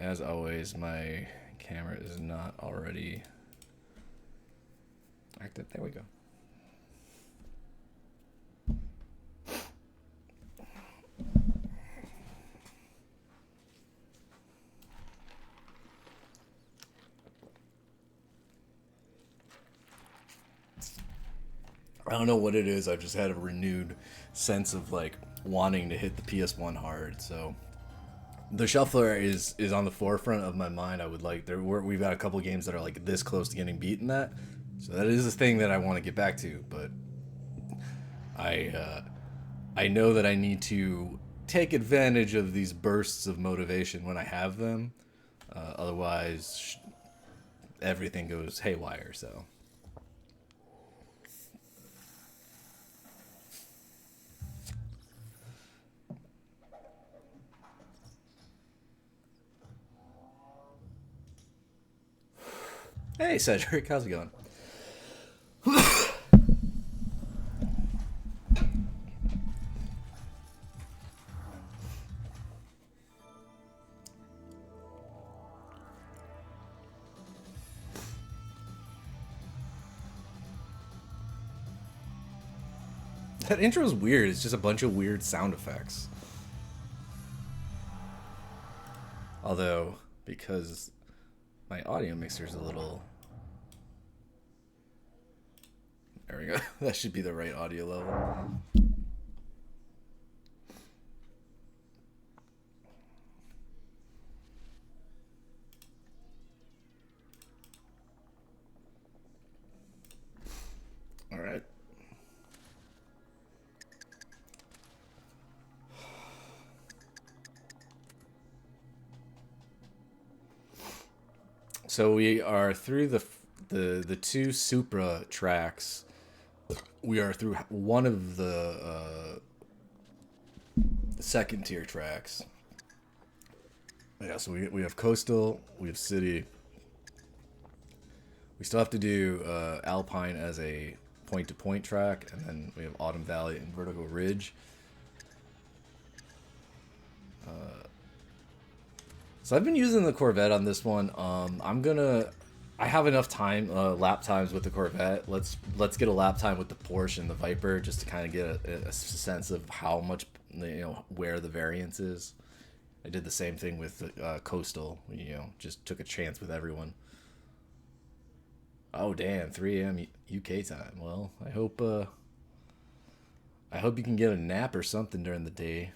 as always, my camera is not already active. There we go. I don't know what it is. I've just had a renewed sense of like wanting to hit the PS1 hard. So the shuffler is on the forefront of my mind. I would like we've got a couple games that are like this close to getting beaten that. So that is a thing that I want to get back to, but I know that I need to take advantage of these bursts of motivation when I have them. Otherwise, everything goes haywire. So. Hey, Cedric, how's it going? That intro is weird. It's just a bunch of weird sound effects. Although, because my audio mixer is a little... There we go. That should be the right audio level. All right. So we are through the two Supra tracks. We are through one of the second tier tracks. Yeah, so we have Coastal, we have City. We still have to do Alpine as a point-to-point track, and then we have Autumn Valley and Vertigo Ridge. So I've been using the Corvette on this one. I have enough time, lap times with the Corvette. Let's get a lap time with the Porsche and the Viper just to kind of get a sense of how much, where the variance is. I did the same thing with Coastal. Just took a chance with everyone. Oh damn, 3 a.m. UK time. Well, I hope you can get a nap or something during the day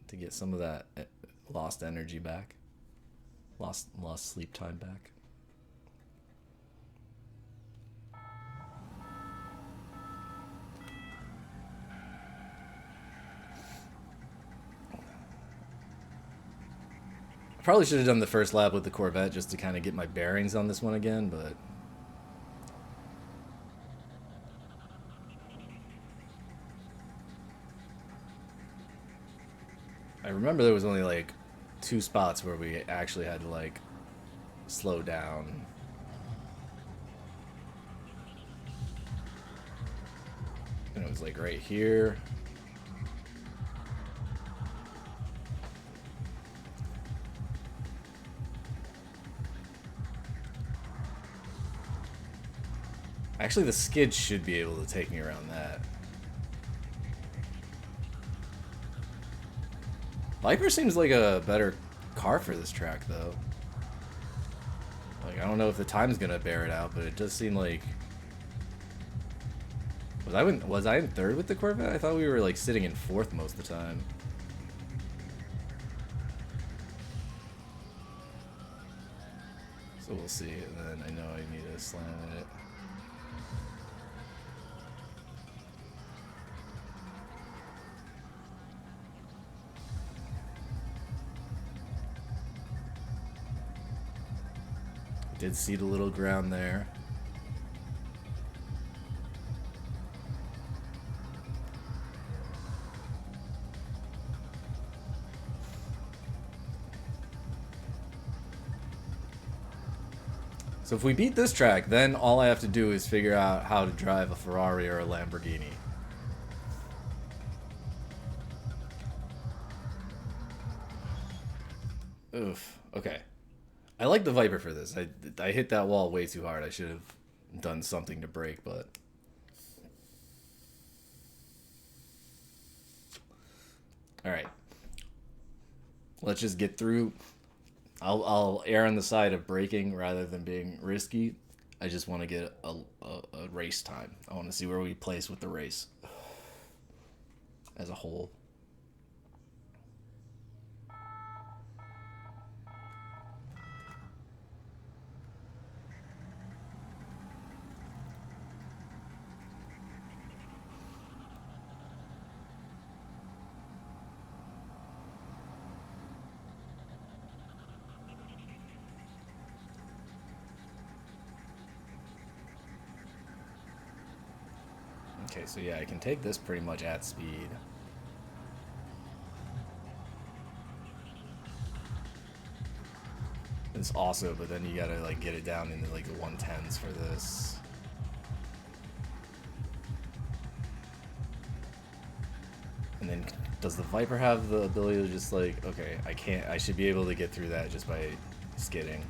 to get some of that lost energy back. Lost sleep time back. I probably should have done the first lap with the Corvette just to kind of get my bearings on this one again, but I remember there was only like 2 spots where we actually had to like slow down. And it was like right here. Actually, the skid should be able to take me around that. Viper seems like a better car for this track, though. Like, I don't know if the time's gonna bear it out, but it does seem like... Was I in third with the Corvette? I thought we were, like, sitting in fourth most of the time. So we'll see, and then I know I need to slam it. Did cede a little ground there. So if we beat this track, then all I have to do is figure out how to drive a Ferrari or a Lamborghini. Oof. Okay. I like the Viper for this. I hit that wall way too hard. I should have done something to break, but all right. Let's just get through. I'll err on the side of breaking rather than being risky. I just want to get a race time. I want to see where we place with the race as a whole. Okay, so yeah, I can take this pretty much at speed. It's also, but then you gotta like get it down into like the 110s for this. And then does the Viper have the ability to just like, okay, I should be able to get through that just by skidding.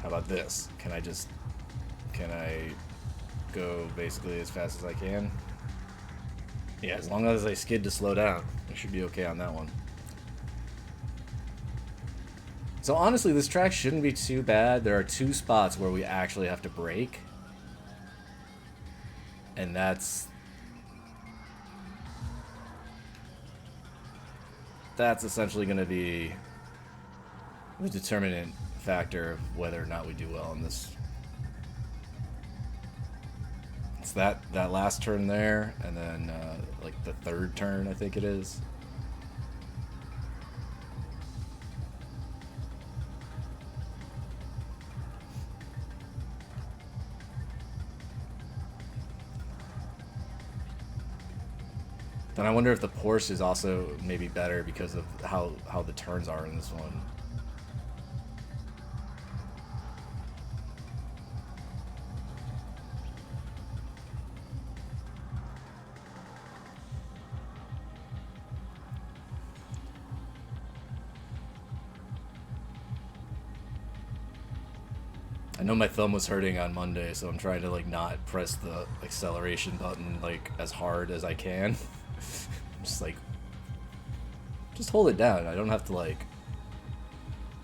How about this? Can I go basically as fast as I can? Yeah, as long as I skid to slow down, I should be okay on that one. So honestly, this track shouldn't be too bad. There are 2 spots where we actually have to brake. And that's essentially going to be the determinant factor of whether or not we do well in this. It's that last turn there, and then like the 3rd turn, I think it is. Then I wonder if the Porsche is also maybe better because of how the turns are in this one. I know my thumb was hurting on Monday, so I'm trying to like not press the acceleration button like as hard as I can. Just like, just hold it down. I don't have to like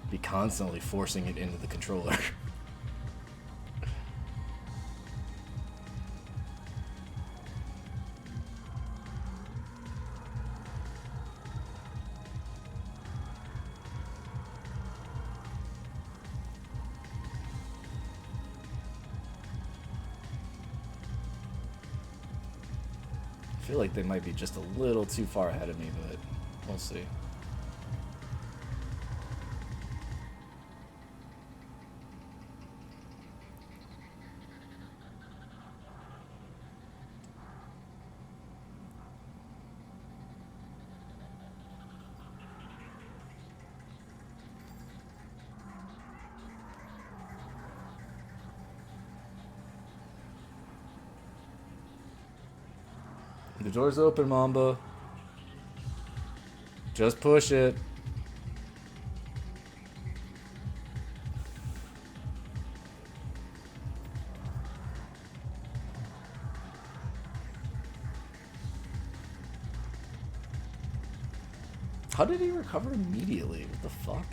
be constantly forcing it into the controller. I feel like they might be just a little too far ahead of me, but we'll see. The door's open, Mamba. Just push it. How did he recover immediately? What the fuck?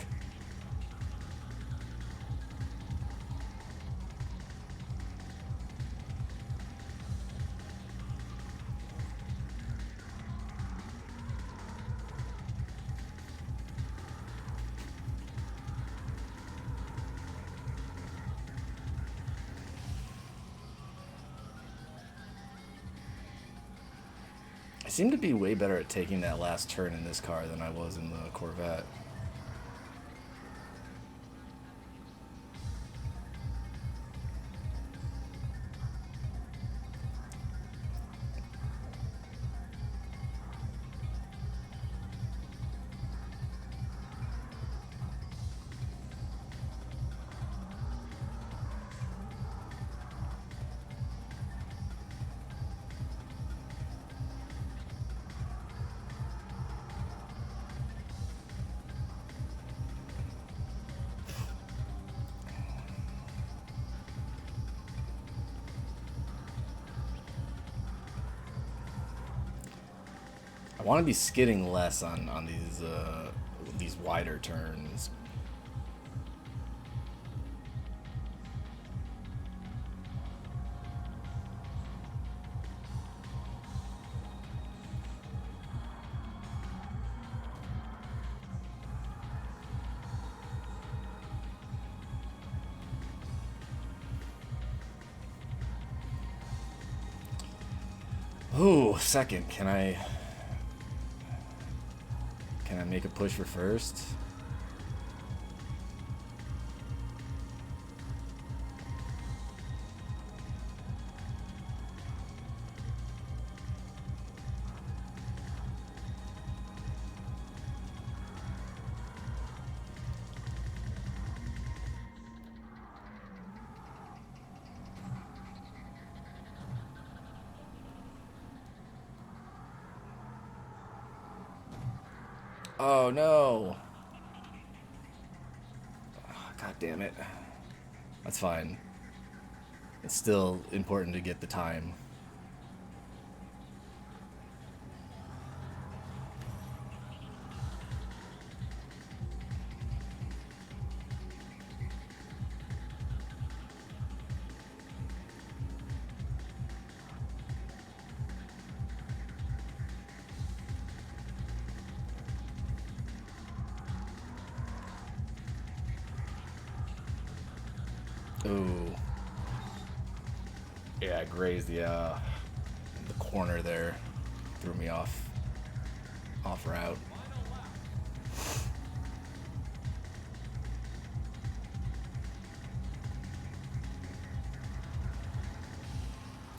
I seem to be way better at taking that last turn in this car than I was in the Corvette. I want to be skidding less on these wider turns. Ooh, second. Can I make a push for first? Oh no. God damn it. That's fine. It's still important to get the time. Ooh. Yeah, I grazed the corner there. Threw me off route.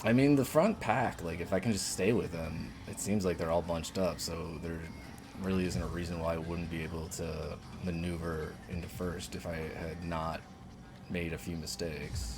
I mean, the front pack, like, if I can just stay with them, it seems like they're all bunched up, so there really isn't a reason why I wouldn't be able to maneuver into first if I had not made a few mistakes.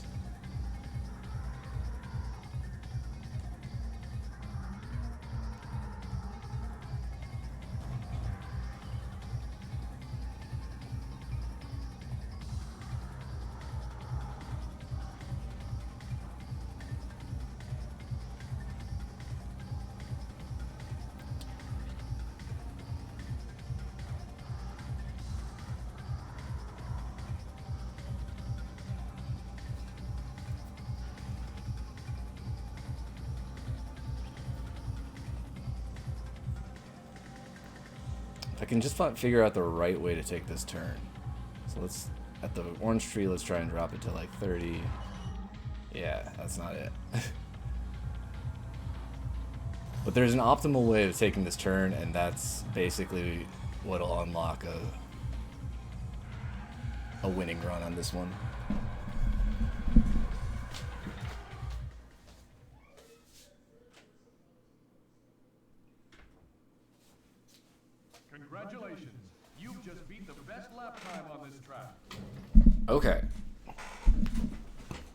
I can just figure out the right way to take this turn. So let's, at the orange tree, let's try and drop it to like 30. Yeah, that's not it. But there's an optimal way of taking this turn, and that's basically what'll unlock a winning run on this one. Congratulations, you've just beat the best lap time on this track. Okay.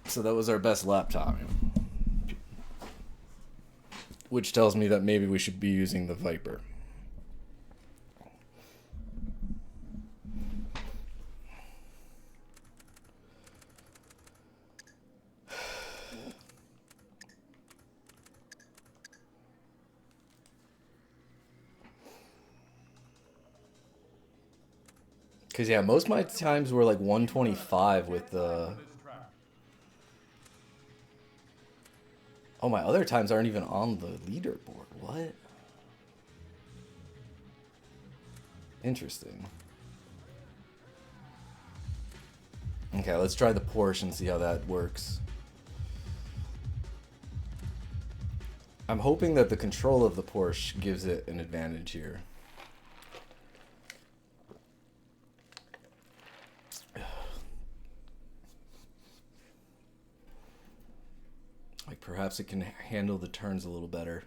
So that was our best lap time. Which tells me that maybe we should be using the Viper. Because, yeah, most of my times were like 125 with the... Oh, my other times aren't even on the leaderboard. What? Interesting. Okay, let's try the Porsche and see how that works. I'm hoping that the control of the Porsche gives it an advantage here. Like, perhaps it can handle the turns a little better.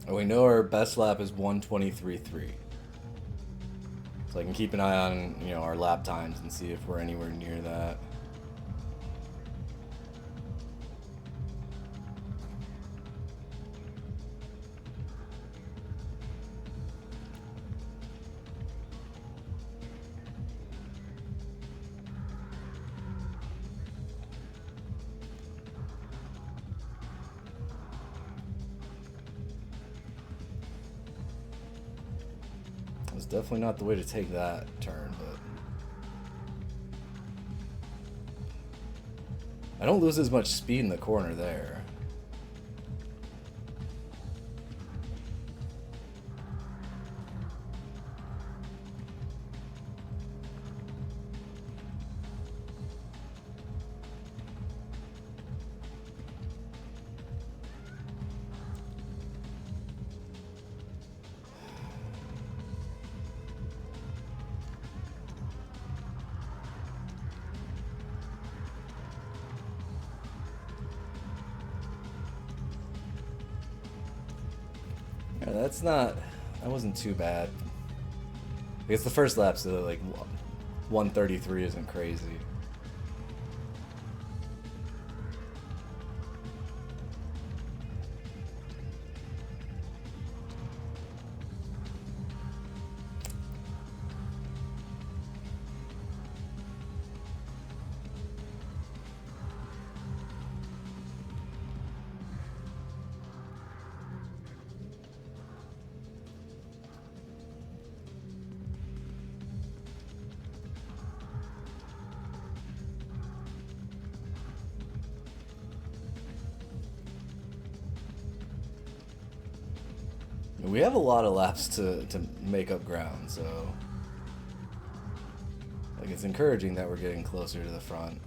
And we know our best lap is 1:23.3. So I can keep an eye on, you know, our lap times and see if we're anywhere near that. was definitely not the way to take that turn, but I don't lose as much speed in the corner there. Yeah, that wasn't too bad. I guess the first lap, so like 133 isn't crazy. We have a lot of laps to make up ground, so like it's encouraging that we're getting closer to the front.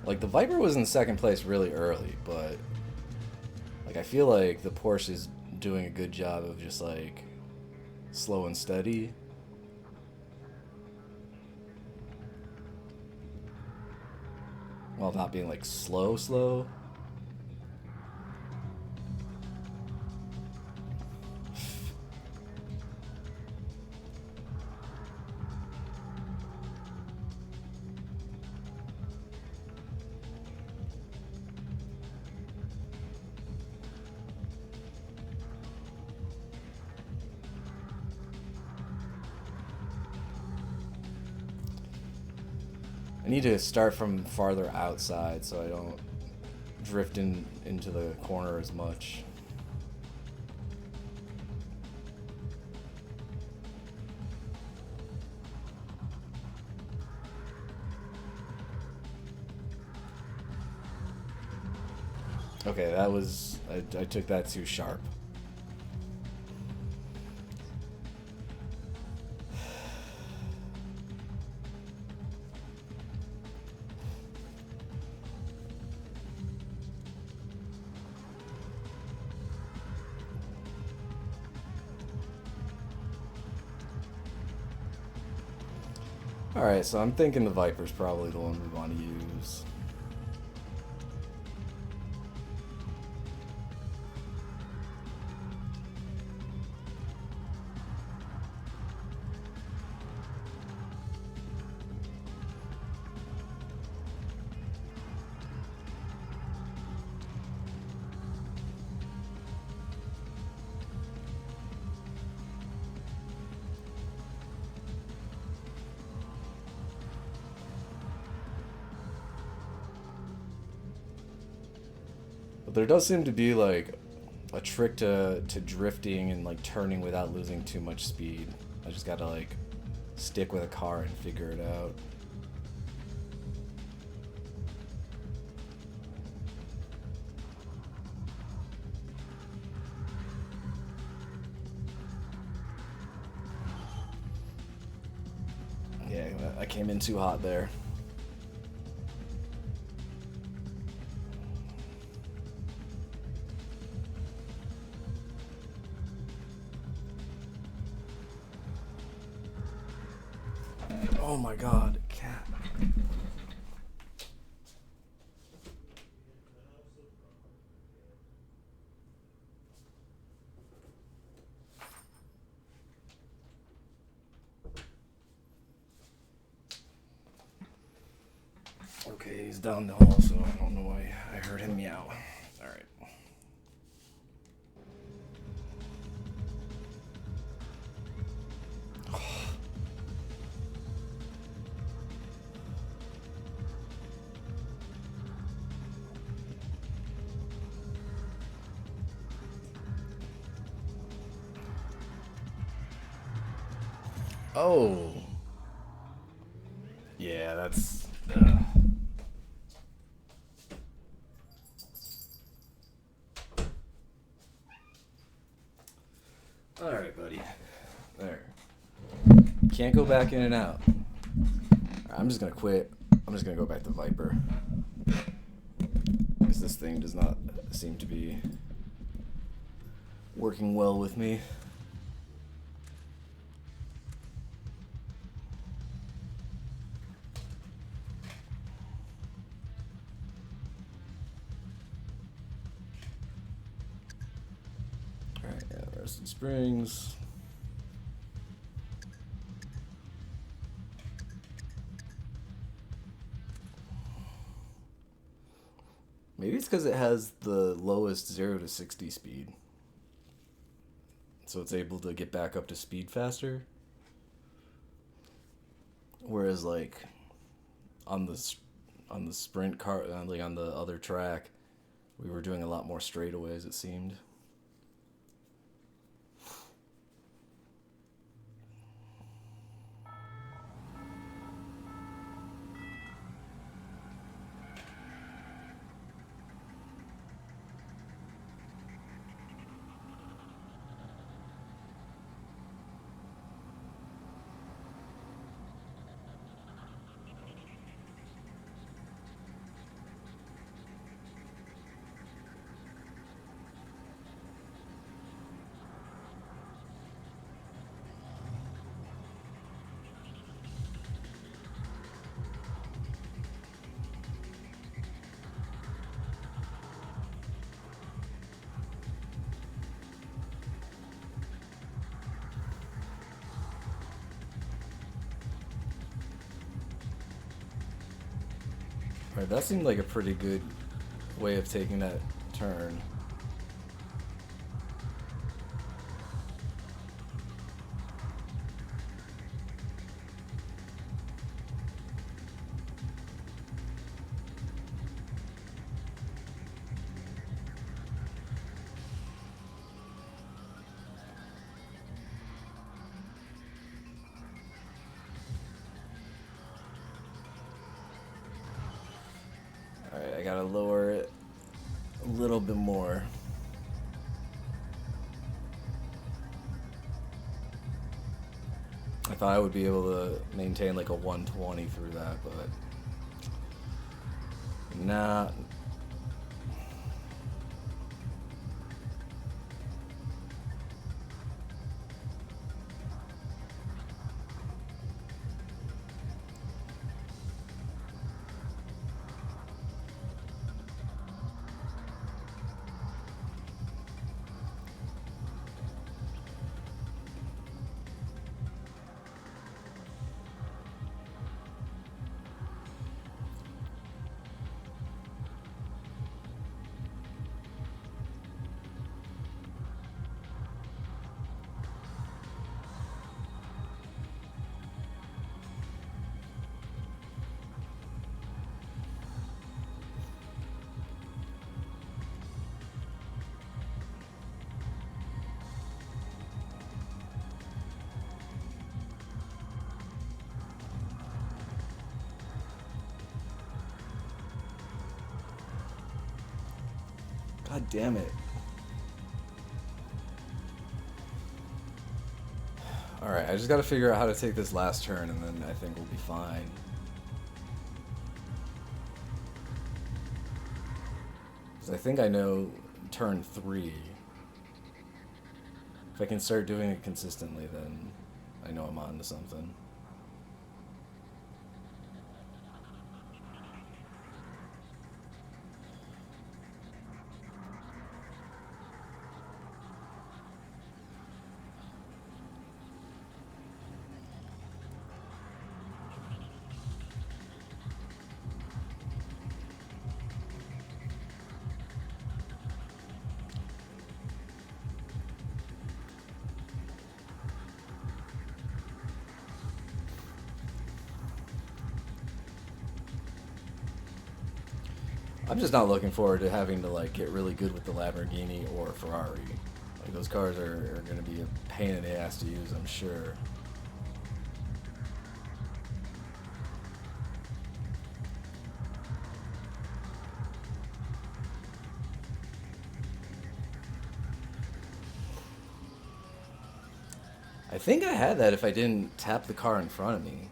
Like the Viper was in second place really early, but like I feel like the Porsche is doing a good job of just like slow and steady. While not being like slow. I need to start from farther outside so I don't drift into the corner as much. Okay, that was... I took that too sharp. Alright, so I'm thinking the Viper's probably the one we want to use. But there does seem to be like a trick to drifting and like turning without losing too much speed. I just gotta like stick with a car and figure it out. Yeah, I came in too hot there. Oh my god, cat. Okay, he's down the hall, so I don't know why I heard him meow. Alright. Oh. Yeah, that's... Alright, buddy. There. Can't go back in and out. I'm just gonna quit. I'm just gonna go back to Viper. Because this thing does not seem to be working well with me. Alright, yeah, Rusted Springs. Maybe it's because it has the lowest 0 to 60 speed. So it's able to get back up to speed faster. Whereas like on the sprint car, like on the other track, we were doing a lot more straightaways, it seemed. Alright, that seemed like a pretty good way of taking that turn. Alright, I gotta lower it a little bit more. I thought I would be able to maintain like a 120 through that, but nah. God damn it. Alright, I just gotta figure out how to take this last turn and then I think we'll be fine. Because I think I know turn 3. If I can start doing it consistently, then I know I'm on to something. I'm just not looking forward to having to like get really good with the Lamborghini or Ferrari. Like those cars are going to be a pain in the ass to use, I'm sure. I think I had that if I didn't tap the car in front of me.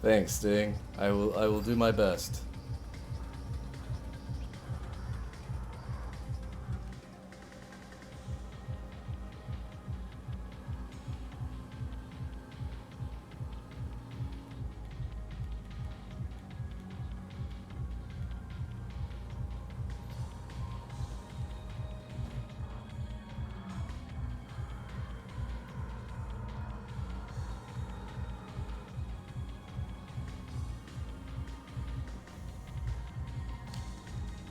Thanks, Sting. I will do my best.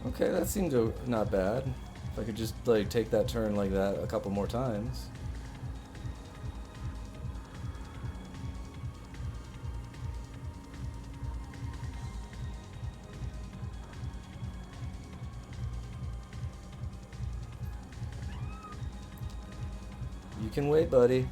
Okay, that seemed not bad. If I could just like take that turn like that a couple more times. You can wait, buddy.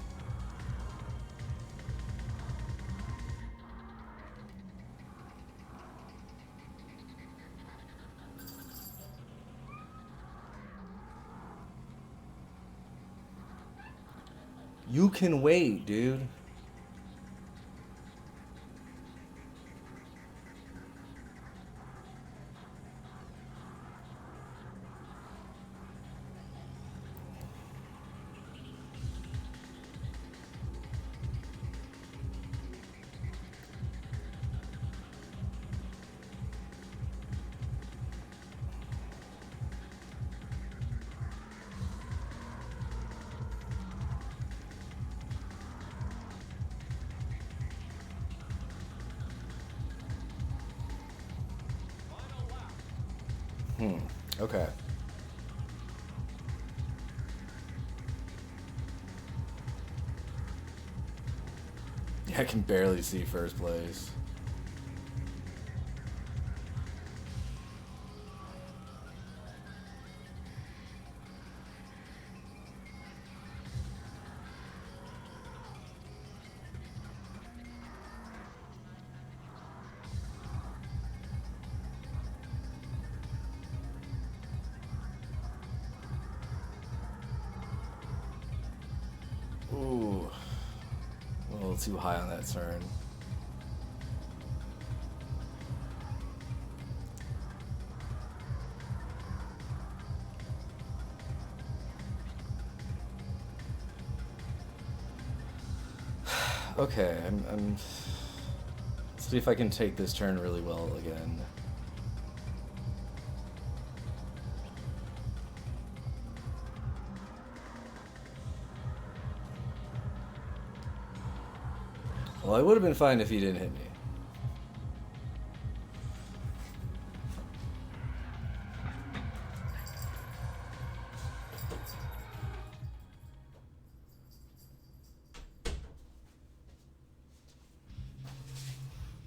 You can wait, dude. Okay. Yeah, I can barely see first place. Ooh. A little too high on that turn. Okay, I'm see if I can take this turn really well again. Well, I would have been fine if he didn't hit me.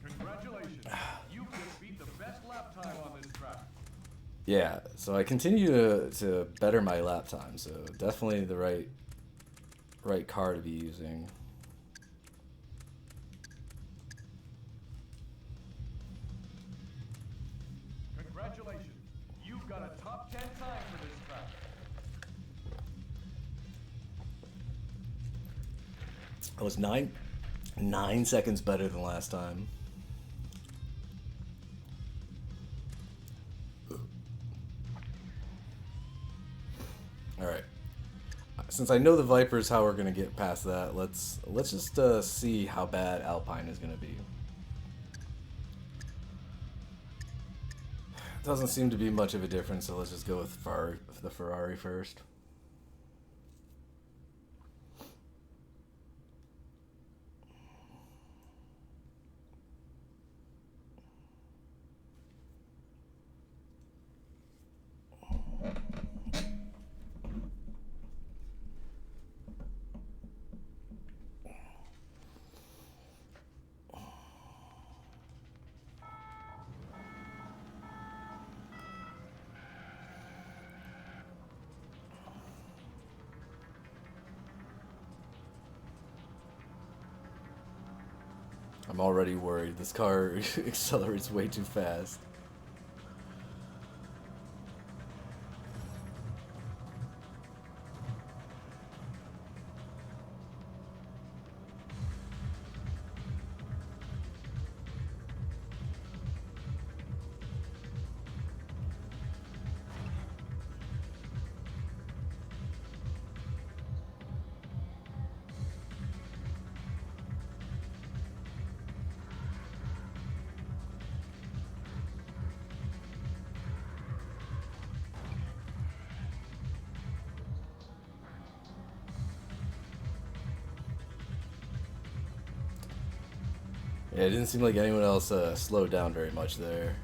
Congratulations. You just beat the best lap time on this track. Yeah, so I continue to better my lap time, so definitely the right car to be using. Congratulations. You've got a top 10 time for this track. I was 9 seconds better than last time. All right. since I know the Viper is how we're gonna get past that, let's just see how bad Alpine is gonna be. Doesn't seem to be much of a difference, so let's just go with the Ferrari first. I'm already worried. This car accelerates way too fast. Yeah, it didn't seem like anyone else slowed down very much there.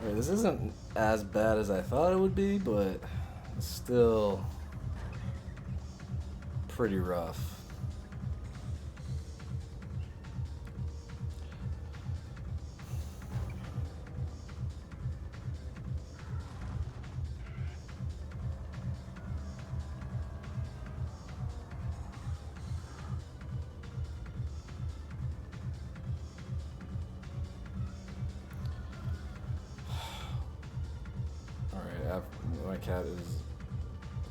Alright, this isn't as bad as I thought it would be, but it's still pretty rough. Alright, my cat is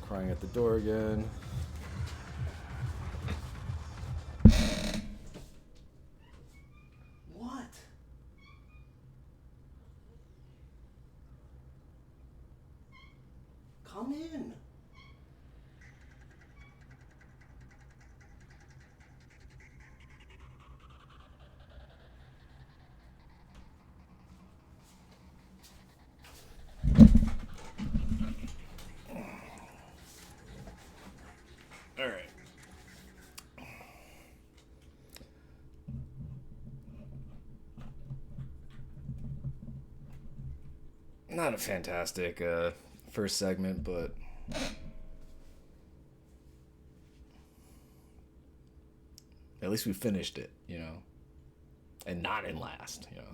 crying at the door again. What? Come in. Alright. Not a fantastic first segment, but at least we finished it, you know, and not in last, you know.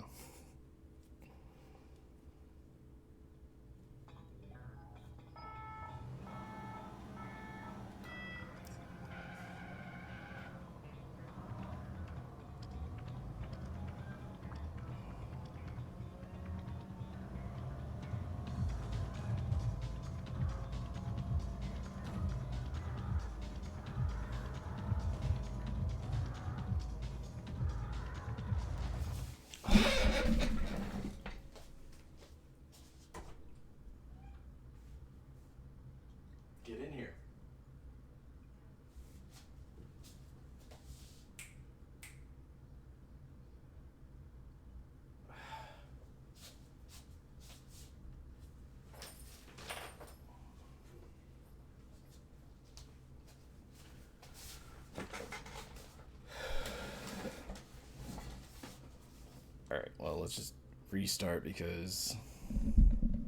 let's just restart because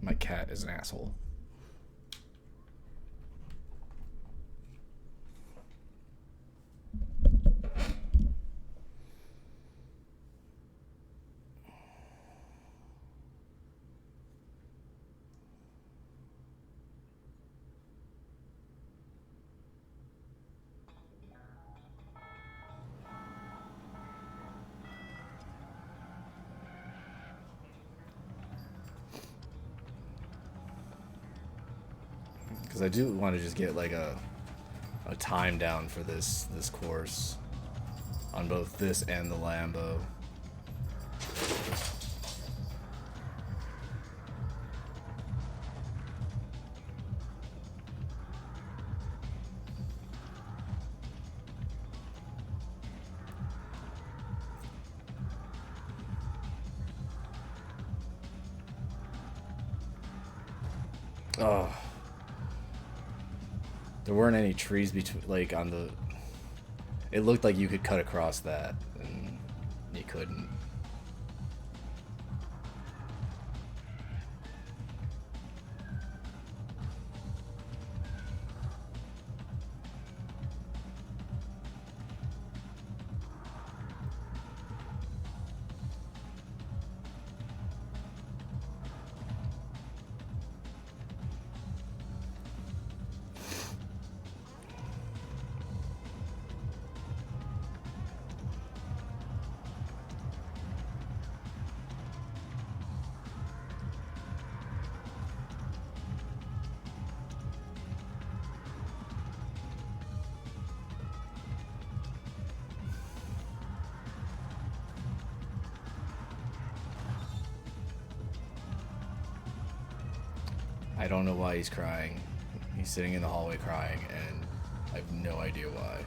my cat is an asshole. Because I do want to just get like a time down for this course on both this and the Lambo. Oh. There weren't any trees between, like, on the... It looked like you could cut across that, and you couldn't. I don't know why he's crying. He's sitting in the hallway crying, and I have no idea why.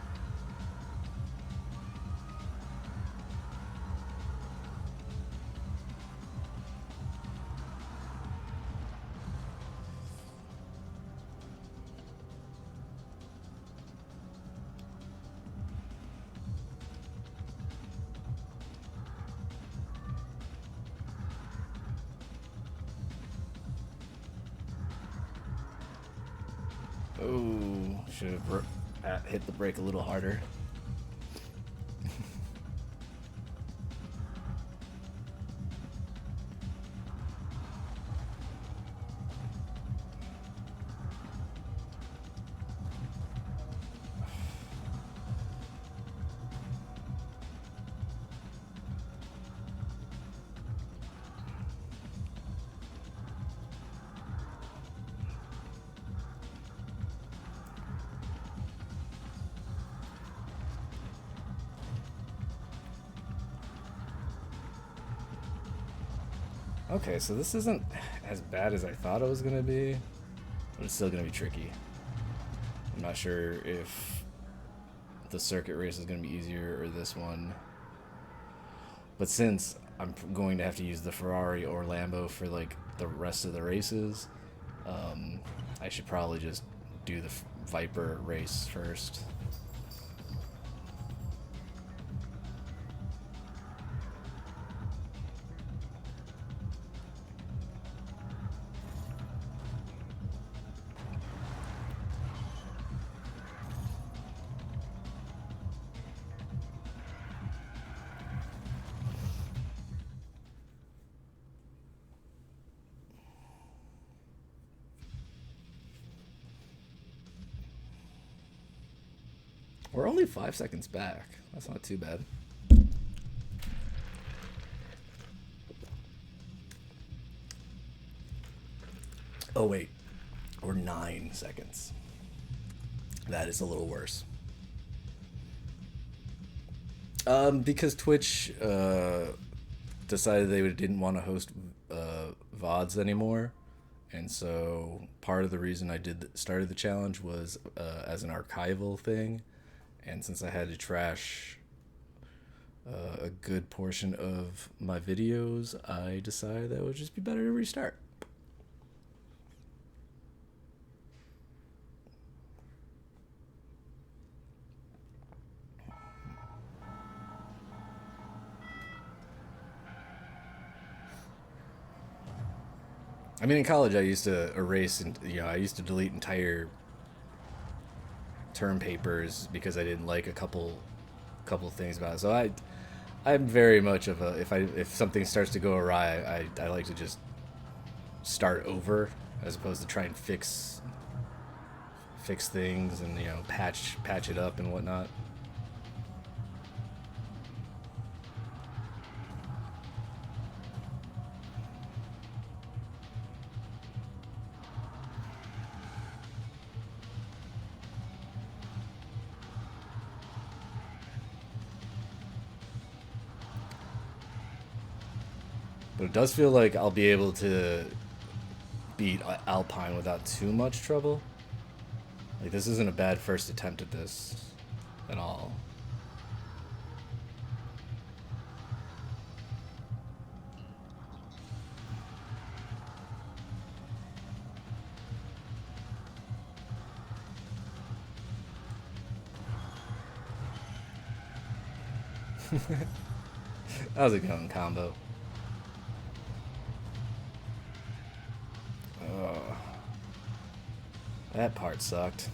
Oh, should have hit the brake a little harder. Okay, so this isn't as bad as I thought it was going to be, but it's still going to be tricky. I'm not sure if the circuit race is going to be easier or this one. But since I'm going to have to use the Ferrari or Lambo for like the rest of the races, I should probably just do the Viper race first. We're only 5 seconds back. That's not too bad. Oh, wait. We're 9 seconds. That is a little worse. Because Twitch decided they didn't want to host VODs anymore. And so part of the reason I started the challenge was as an archival thing. And since I had to trash a good portion of my videos, I decided that it would just be better to restart. I mean, in college, I used to erase and I used to delete entire term papers because I didn't like a couple things about it. So I'm very much of a if something starts to go awry, I like to just start over as opposed to try and fix things and patch it up and whatnot. But it does feel like I'll be able to beat Alpine without too much trouble. Like, this isn't a bad first attempt at this at all. How's it going, combo? Oh, that part sucked.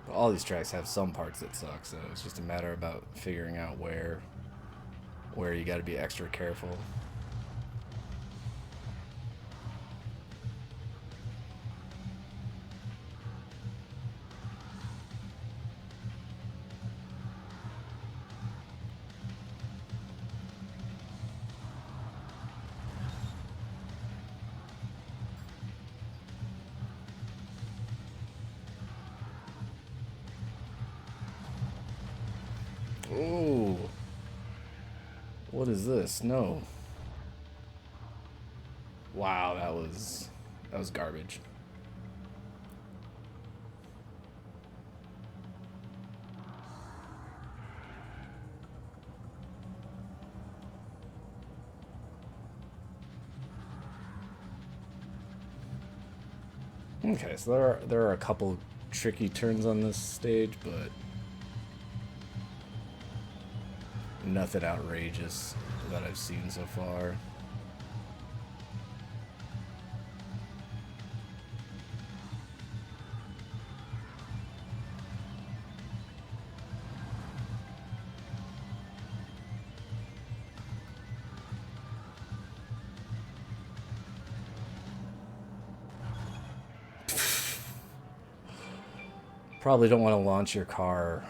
But all these tracks have some parts that suck, so it's just a matter about figuring out where you got to be extra careful. Ooh. What is this? No. Wow, that was garbage. Okay, so there are a couple tricky turns on this stage, but nothing outrageous that I've seen so far. Probably don't want to launch your car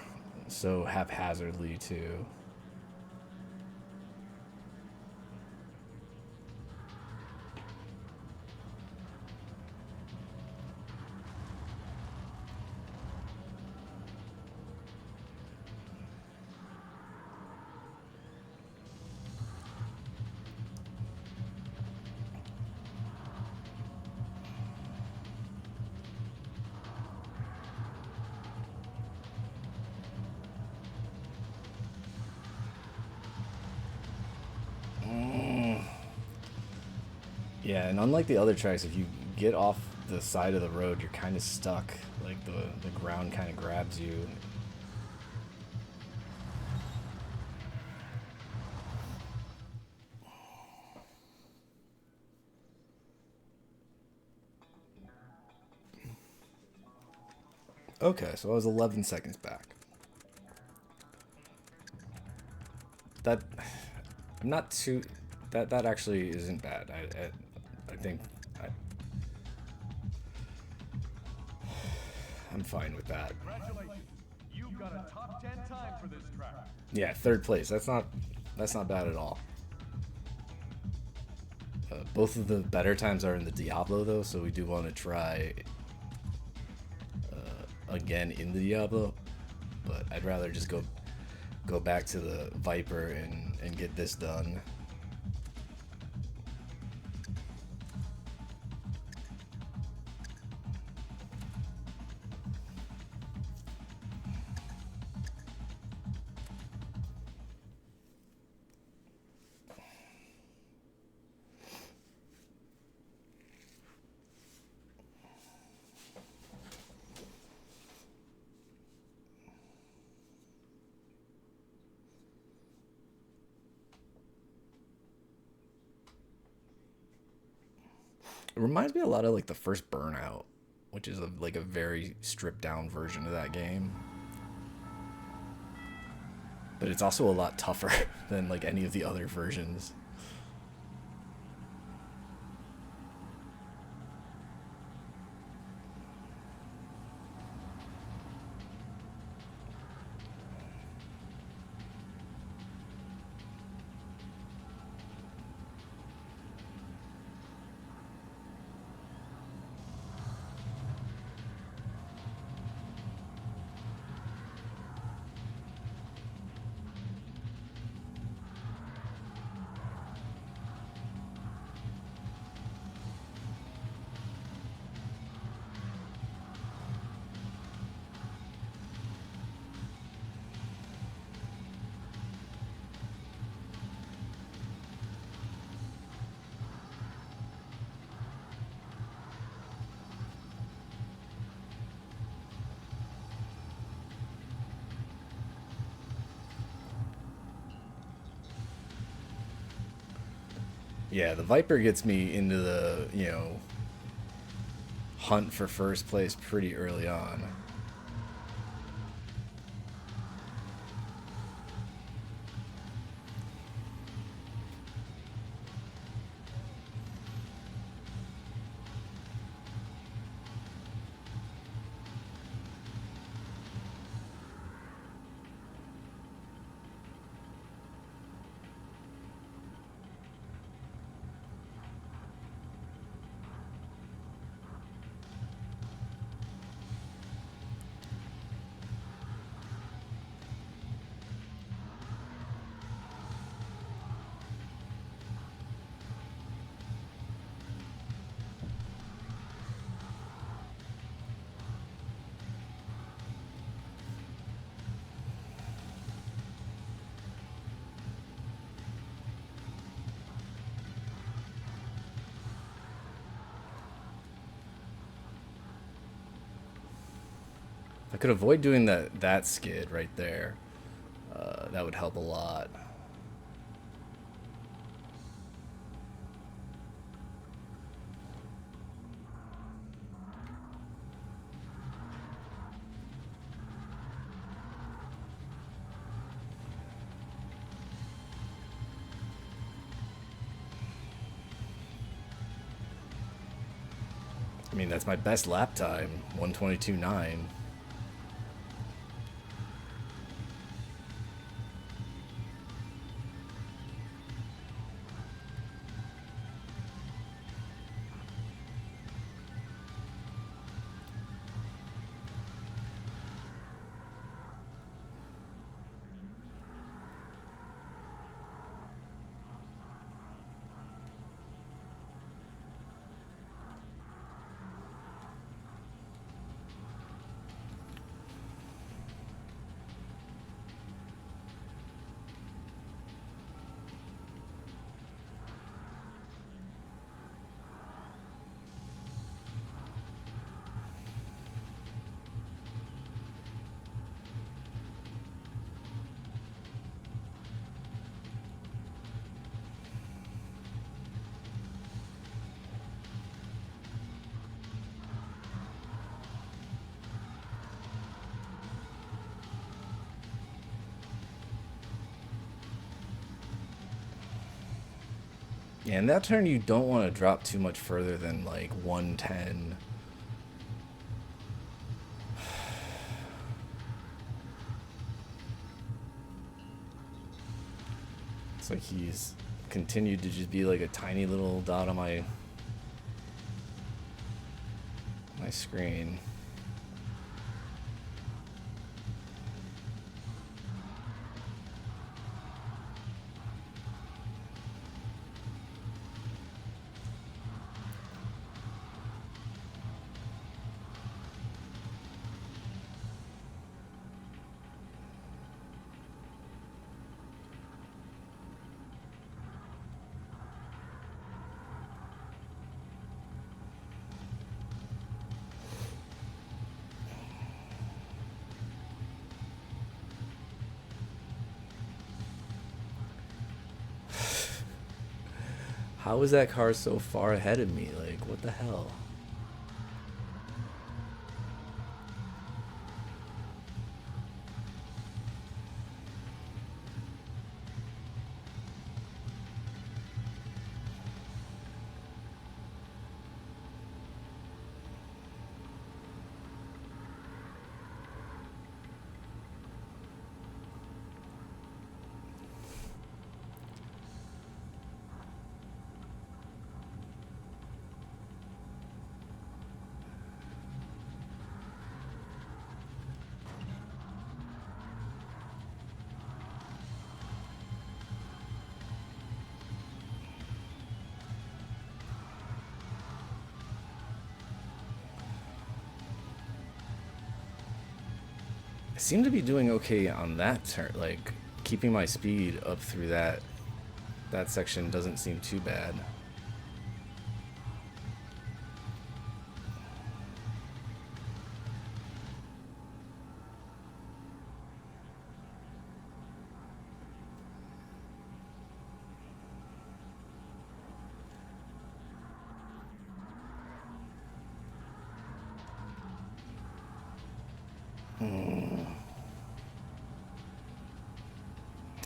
so haphazardly, too. Yeah, and unlike the other tracks, if you get off the side of the road, you're kind of stuck. Like, the ground kind of grabs you. Okay, so I was 11 seconds back. That I'm not too. That actually isn't bad. I think I, I'm fine with that. Congratulations. You've got a top 10 time for this track. Yeah, third place. That's not bad at all. Both of the better times are in the Diablo though, so we do want to try again in the Diablo. But I'd rather just go back to the Viper and get this done. It reminds me a lot of like the first Burnout, which is like a very stripped down version of that game. But it's also a lot tougher than like any of the other versions. Yeah, the Viper gets me into the, hunt for first place pretty early on. If I could avoid doing that skid right there, that would help a lot. I mean, that's my best lap time, 1:22.9. Yeah, in that turn, you don't want to drop too much further than like 110. It's like he's continued to just be like a tiny little dot on my screen. How is that car so far ahead of me? Like, what the hell? I seem to be doing okay on that turn, like keeping my speed up through that section doesn't seem too bad.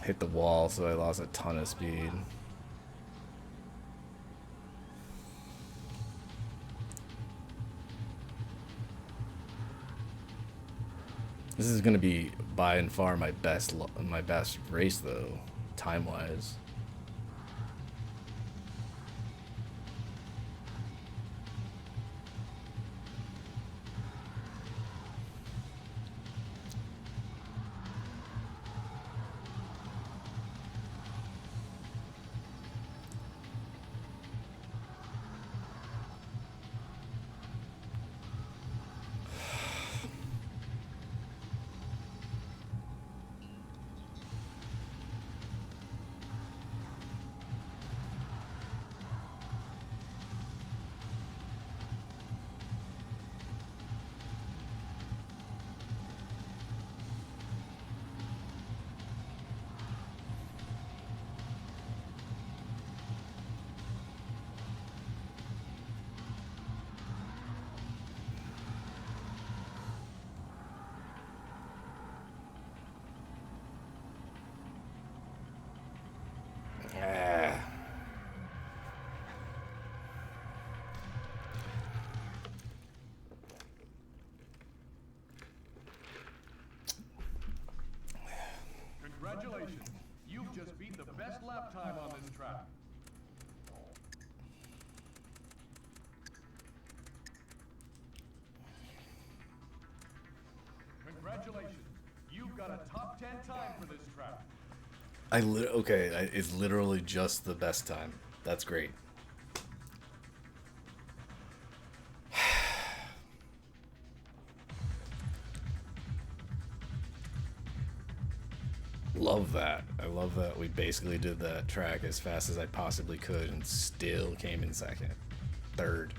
Hit the wall, so I lost a ton of speed. This is gonna be by and far my best race though, time-wise. Ah. Congratulations. You've just beat the best lap time on this track. Congratulations. You've got a top 10 time for this track. It's literally just the best time. That's great. Love that. I love that we basically did that track as fast as I possibly could and still came in second. Third.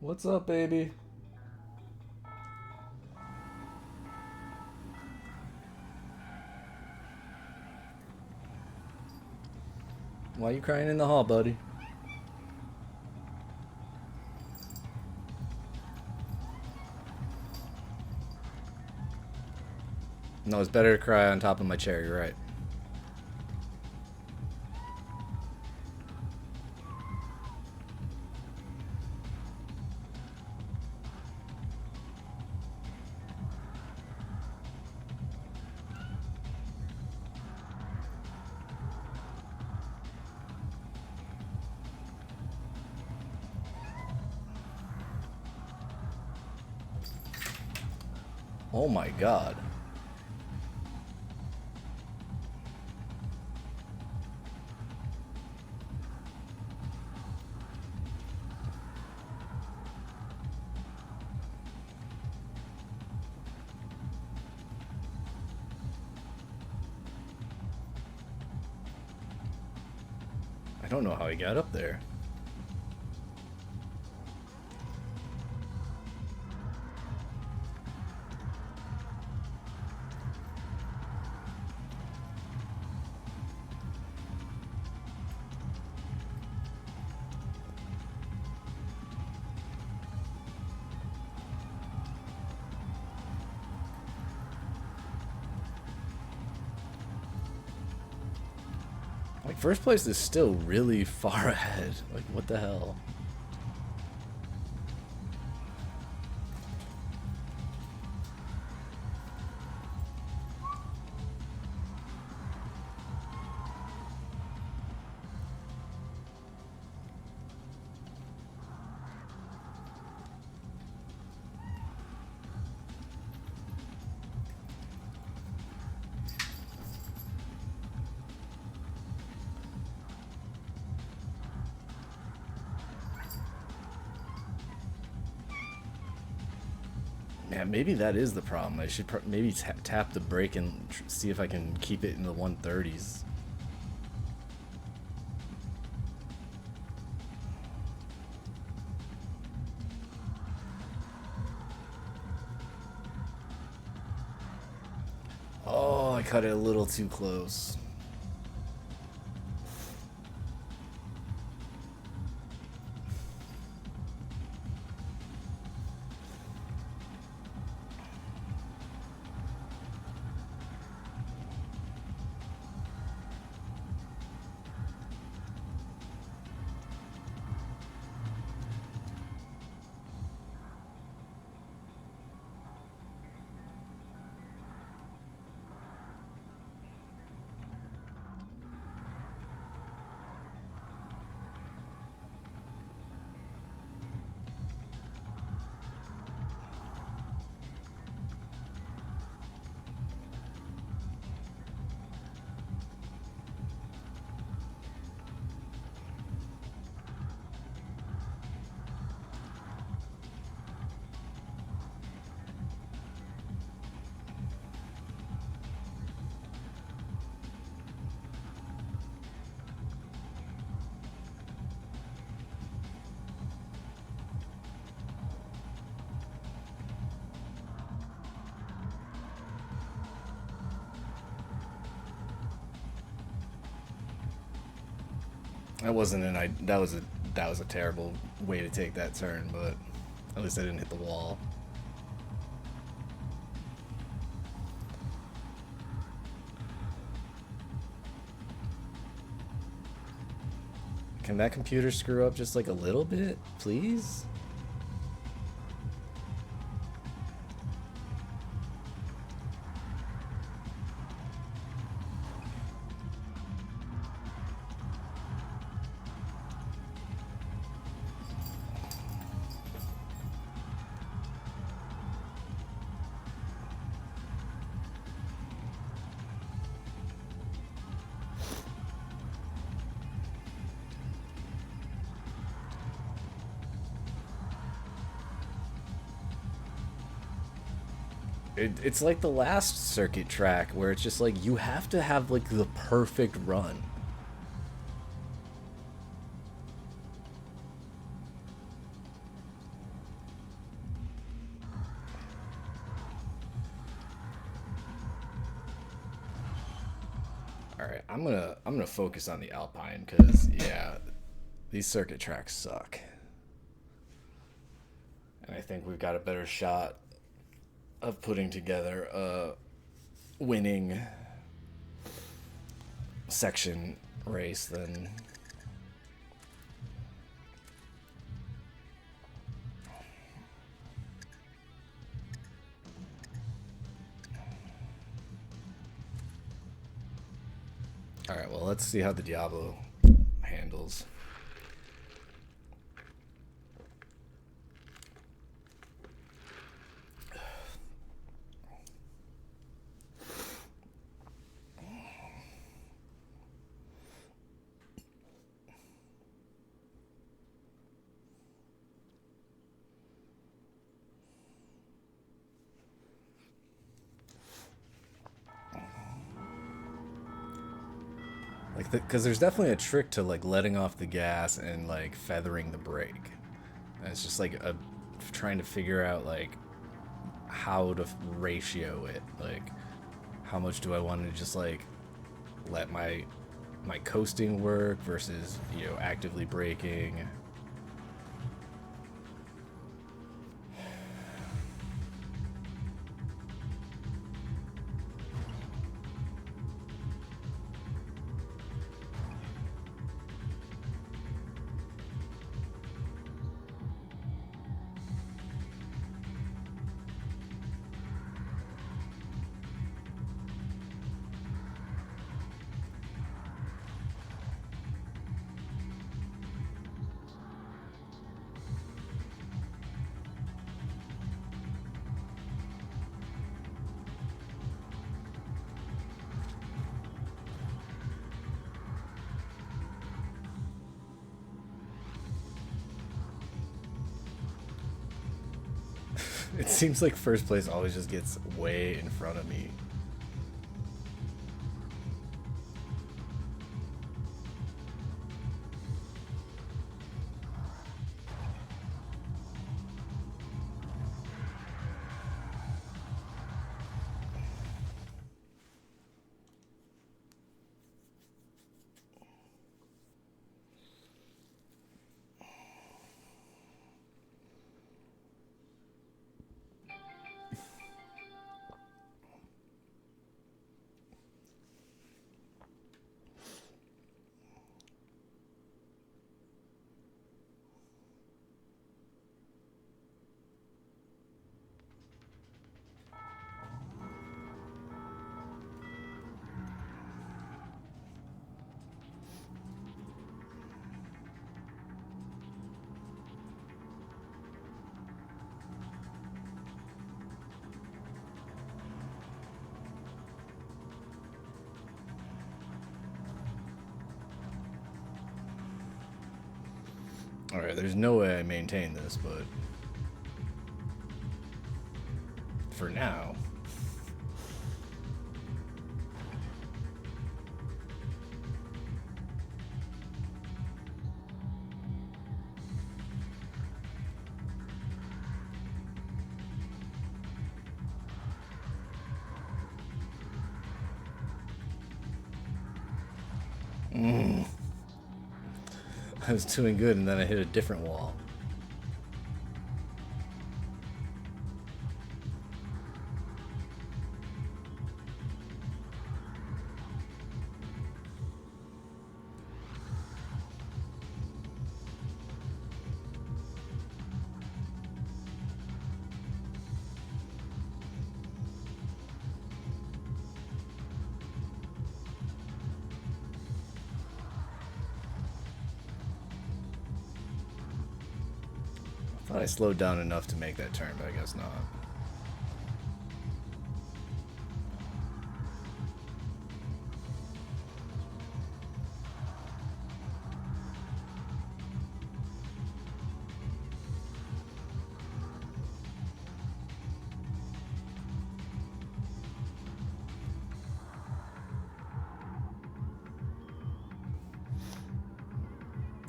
What's up, baby? Why are you crying in the hall, buddy? No, it's better to cry on top of my chair, you're right. Oh my god. don't know how he got up there. Like, first place is still really far ahead. Like, what the hell? Yeah, maybe that is the problem. I should maybe tap the brake and see if I can keep it in the 130s. Oh, I cut it a little too close. That wasn't an that was a terrible way to take that turn, but at least I didn't hit the wall. Can that computer screw up just like a little bit, please? It's like the last circuit track where it's just like you have to have like the perfect run. All right, I'm gonna focus on the Alpine because yeah, these circuit tracks suck, and I think we've got a better shot of putting together a winning section race than all right, well, let's see how the Diablo handles. Like Because there's definitely a trick to like letting off the gas and like feathering the brake. And it's just like a trying to figure out like how to ratio it. Like how much do I want to just like let my coasting work versus, you know, actively braking. It seems like first place always just gets way in front of me. Alright, there's no way I maintain this, but for now. I was doing good and then I hit a different wall. I thought I slowed down enough to make that turn, but I guess not.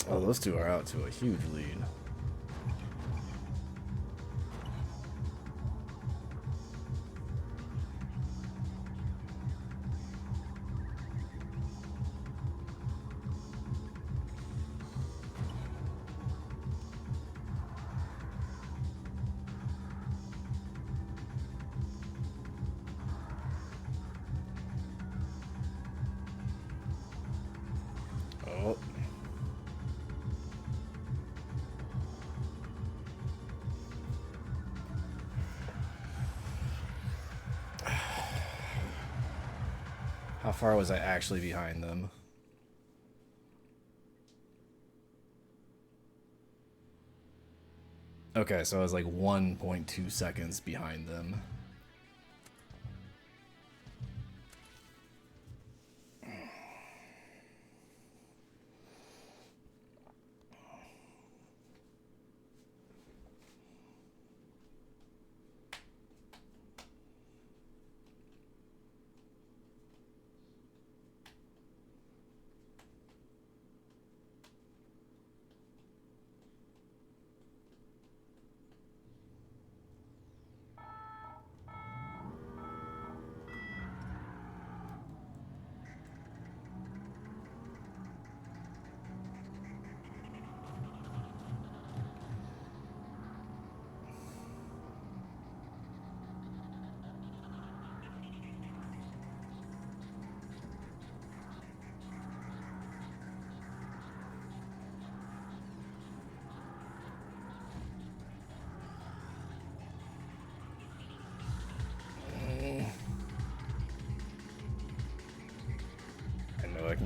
Oh, those two are out to a huge lead. Oh. How far was I actually behind them? Okay, so I was like 1.2 seconds behind them.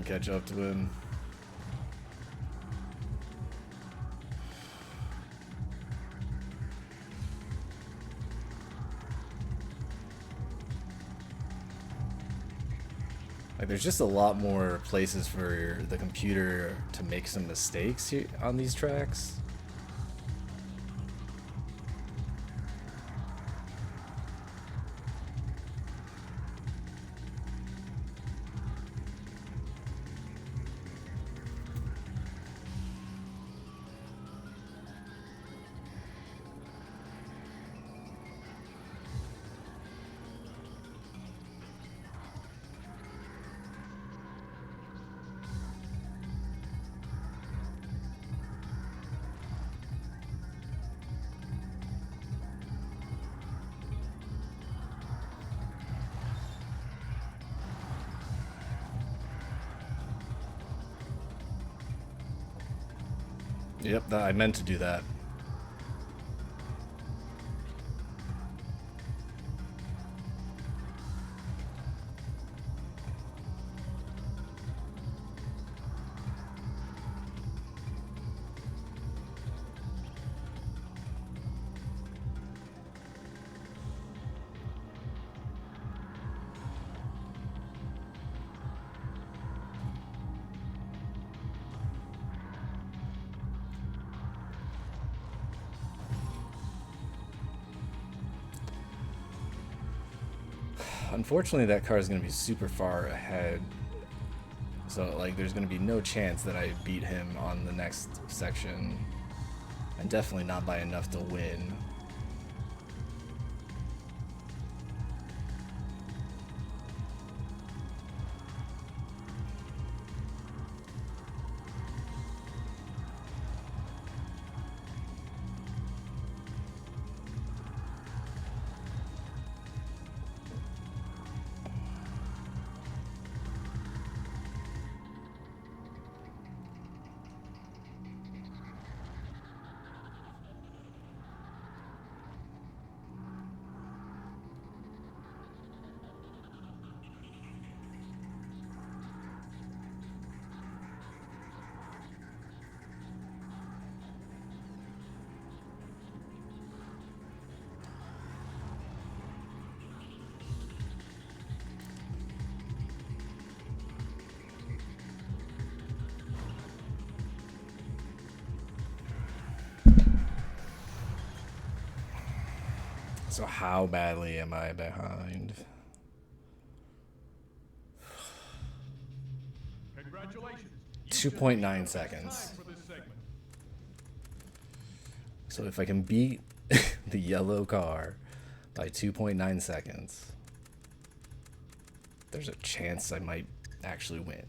catch up to him. Like, there's just a lot more places for the computer to make some mistakes here on these tracks. Yep, I meant to do that. Unfortunately, that car is going to be super far ahead. So, like, there's going to be no chance that I beat him on the next section. And definitely not by enough to win. So how badly am I behind? Congratulations. 2.9 seconds. So if I can beat the yellow car by 2.9 seconds, there's a chance I might actually win.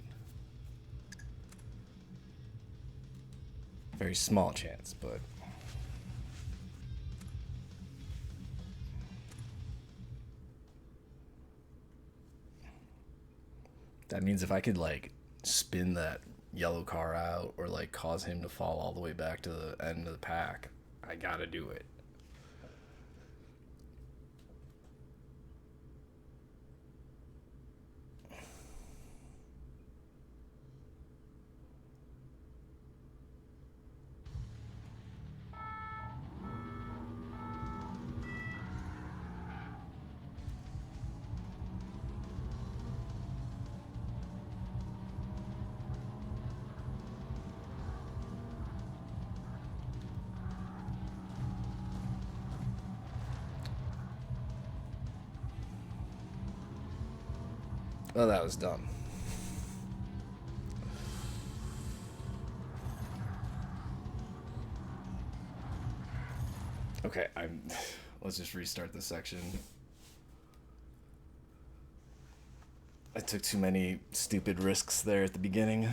Very small chance, but... that means if I could, like, spin that yellow car out or, like, cause him to fall all the way back to the end of the pack, I gotta do it. Oh, that was dumb. Okay, let's just restart this section. I took too many stupid risks there at the beginning.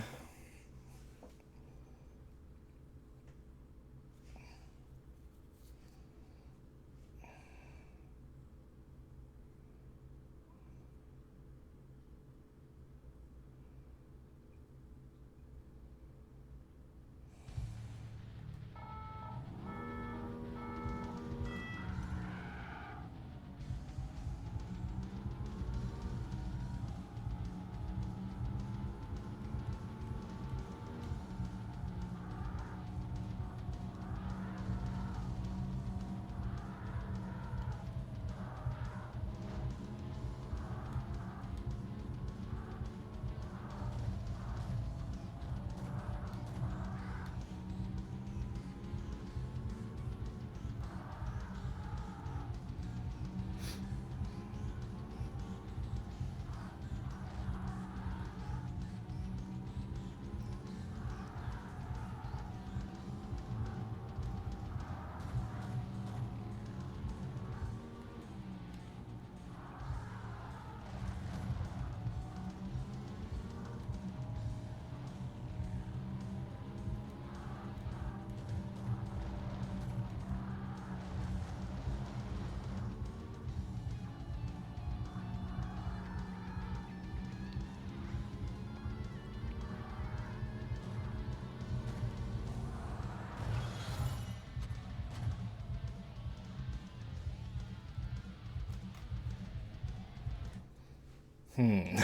Hmm.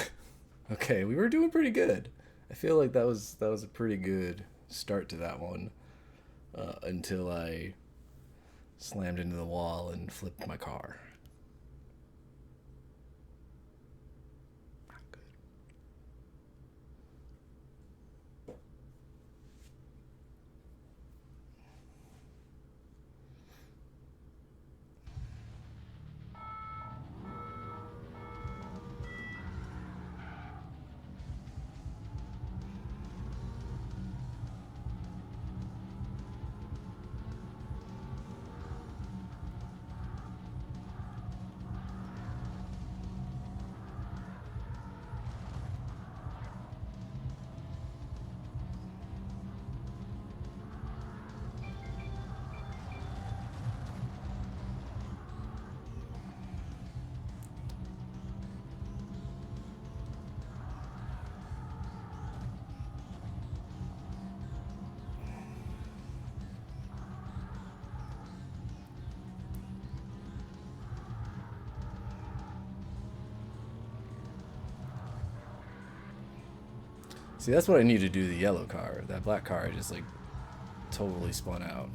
Okay, we were doing pretty good. I feel like that was a pretty good start to that one until I slammed into the wall and flipped my car. See, that's what I need to do to the yellow car. That black car, I just like totally spun out.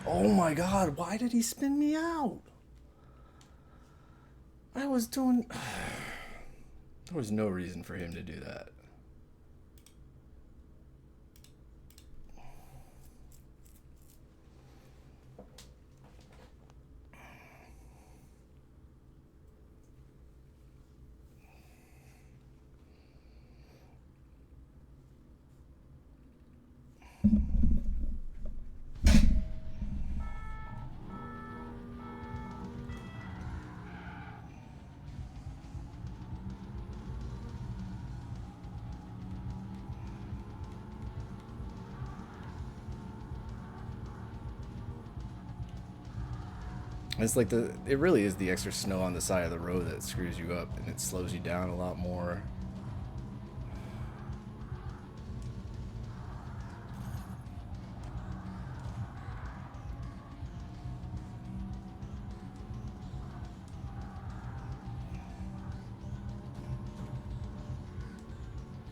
Oh my god, why did he spin me out? I was doing. There was no reason for him to do that. It's like it really is the extra snow on the side of the road that screws you up and it slows you down a lot more.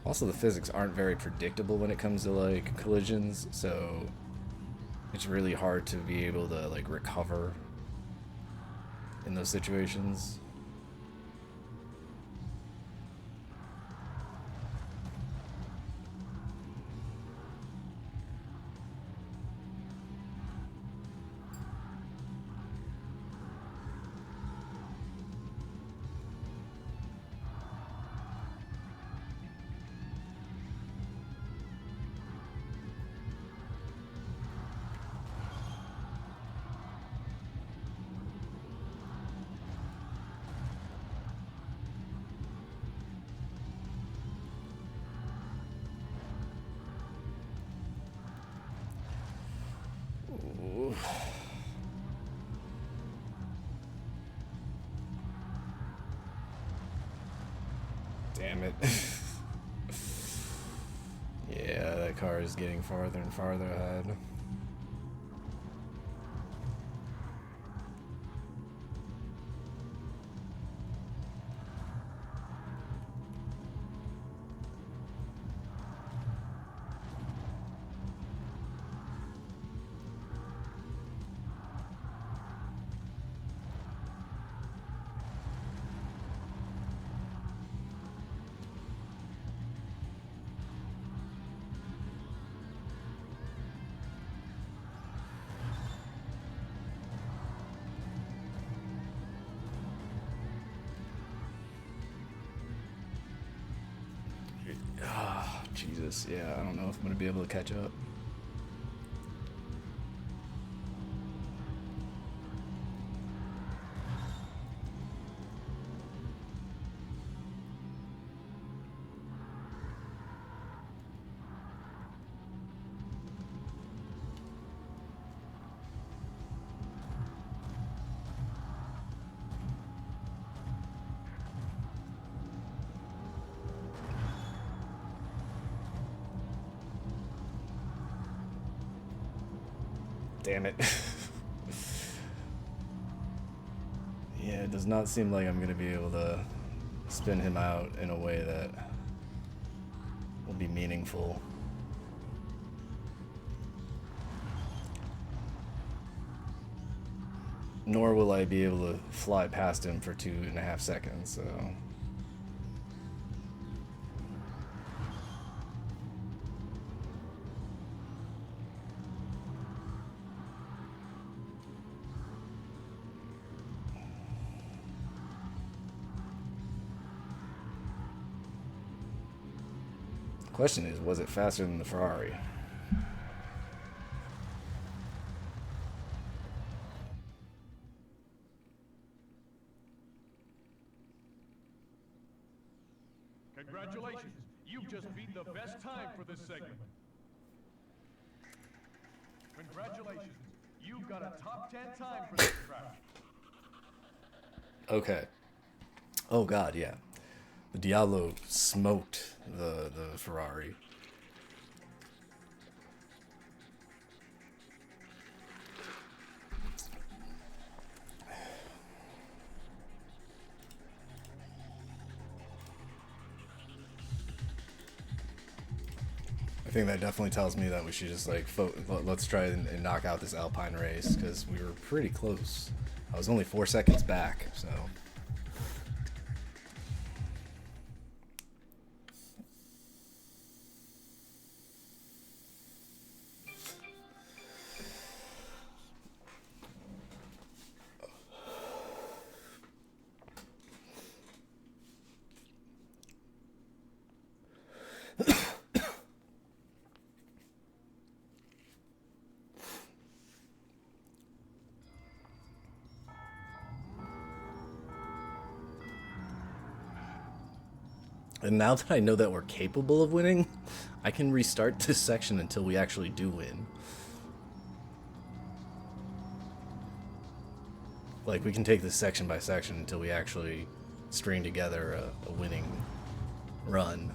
Also, the physics aren't very predictable when it comes to like collisions, so it's really hard to be able to like recover in those situations. Ooh. Damn it. Yeah, that car is getting farther and farther ahead. Ah, Jesus. Yeah, I don't know if I'm going to be able to catch up. Damn it. Yeah, it does not seem like I'm going to be able to spin him out in a way that will be meaningful. Nor will I be able to fly past him for 2.5 seconds, so... Question is, was it faster than the Ferrari? Congratulations, you've just beat the best time for this segment. Congratulations, you've got a top 10 time for this track. Okay. Oh god, yeah. The Diablo smoked the Ferrari. I think that definitely tells me that we should just like let's try and knock out this Alpine race, because we were pretty close. I was only 4 seconds back, so... And now that I know that we're capable of winning, I can restart this section until we actually do win. Like, we can take this section by section until we actually string together a winning run.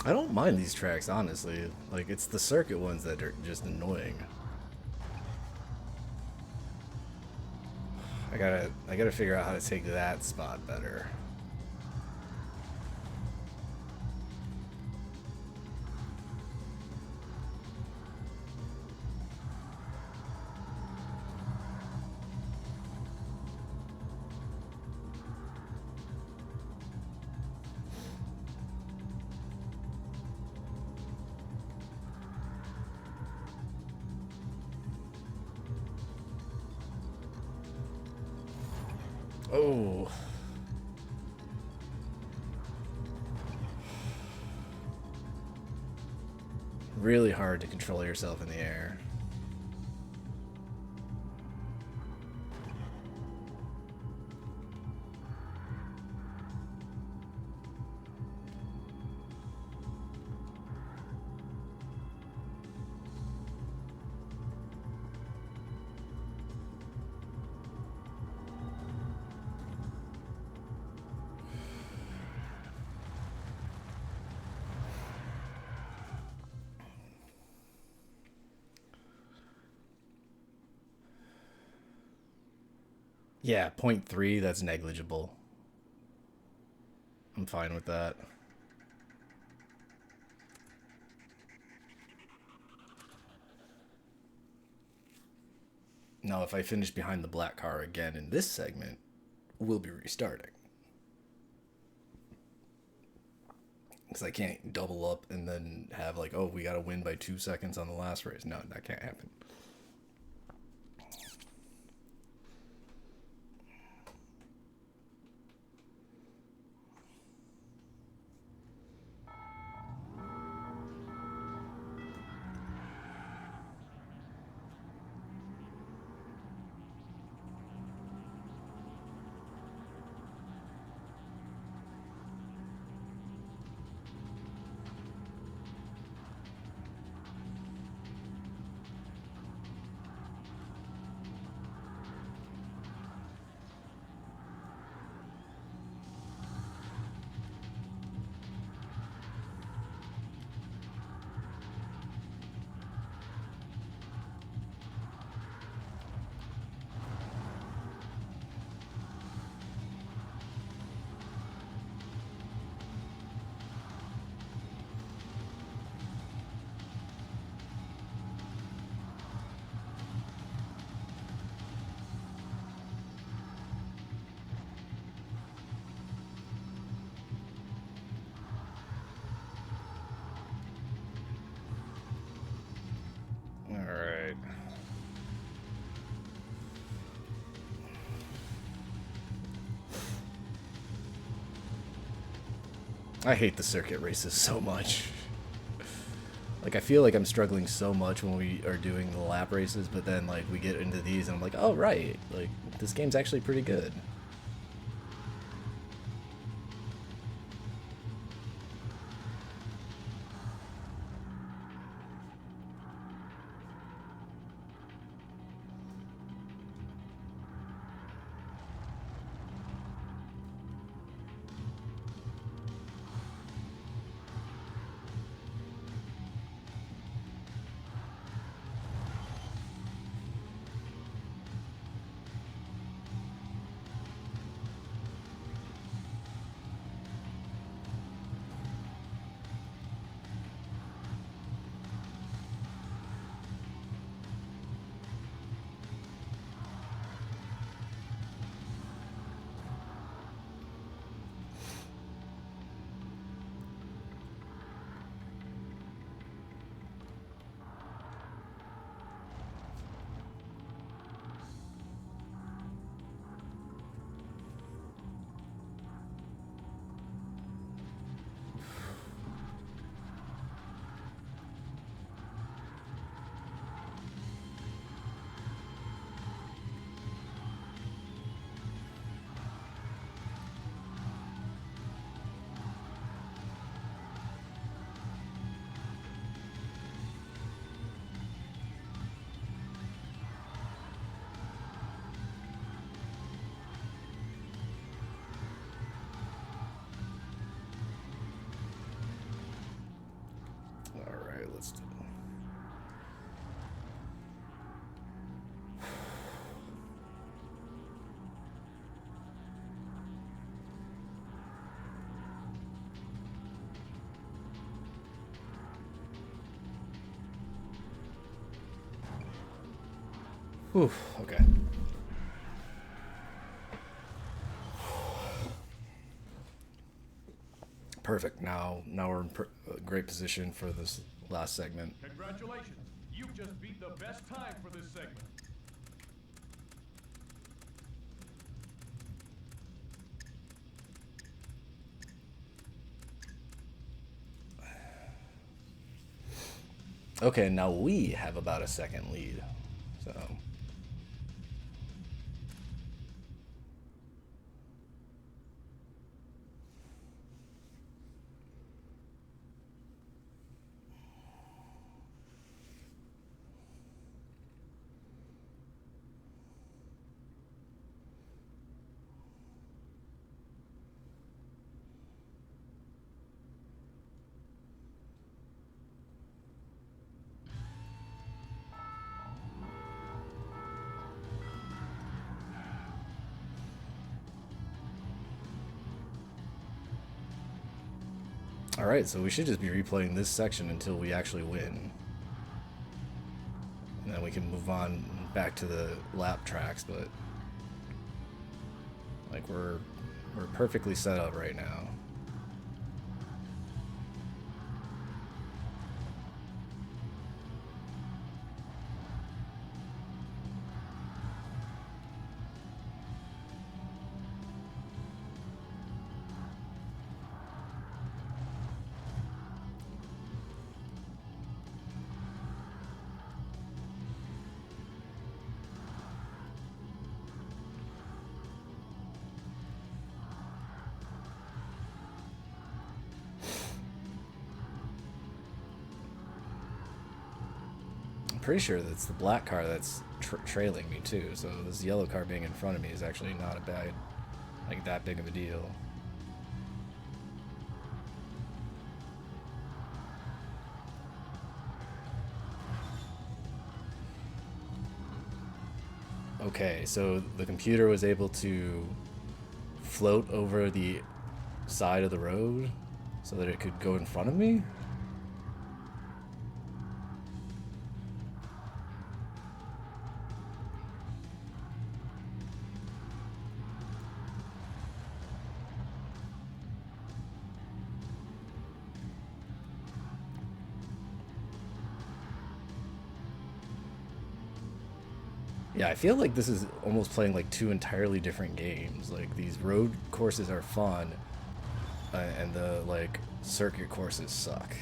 I don't mind these tracks, honestly. Like, it's the circuit ones that are just annoying. I gotta figure out how to take that spot better. Oh. Really hard to control yourself in the air. Yeah, 0.3, that's negligible. I'm fine with that. Now, if I finish behind the black car again in this segment, we'll be restarting. Because I can't double up and then have like, oh, we got to win by 2 seconds on the last race. No, that can't happen. I hate the circuit races so much. Like, I feel like I'm struggling so much when we are doing the lap races, but then, like, we get into these and I'm like, oh, right. Like, this game's actually pretty good. Alright, let's do it. Whew, okay. Perfect. Now we're in a great position for this last segment. Congratulations. You've just beat the best time for this segment. Okay, now we have about a second lead. So alright, so we should just be replaying this section until we actually win. And then we can move on back to the lap tracks, but like we're perfectly set up right now. pretty sure that's the black car that's trailing me too. So this yellow car being in front of me is actually not a bad, like that big of a deal. Okay, so the computer was able to float over the side of the road so that it could go in front of me? Yeah, I feel like this is almost playing like two entirely different games. Like these road courses are fun, and the like circuit courses suck.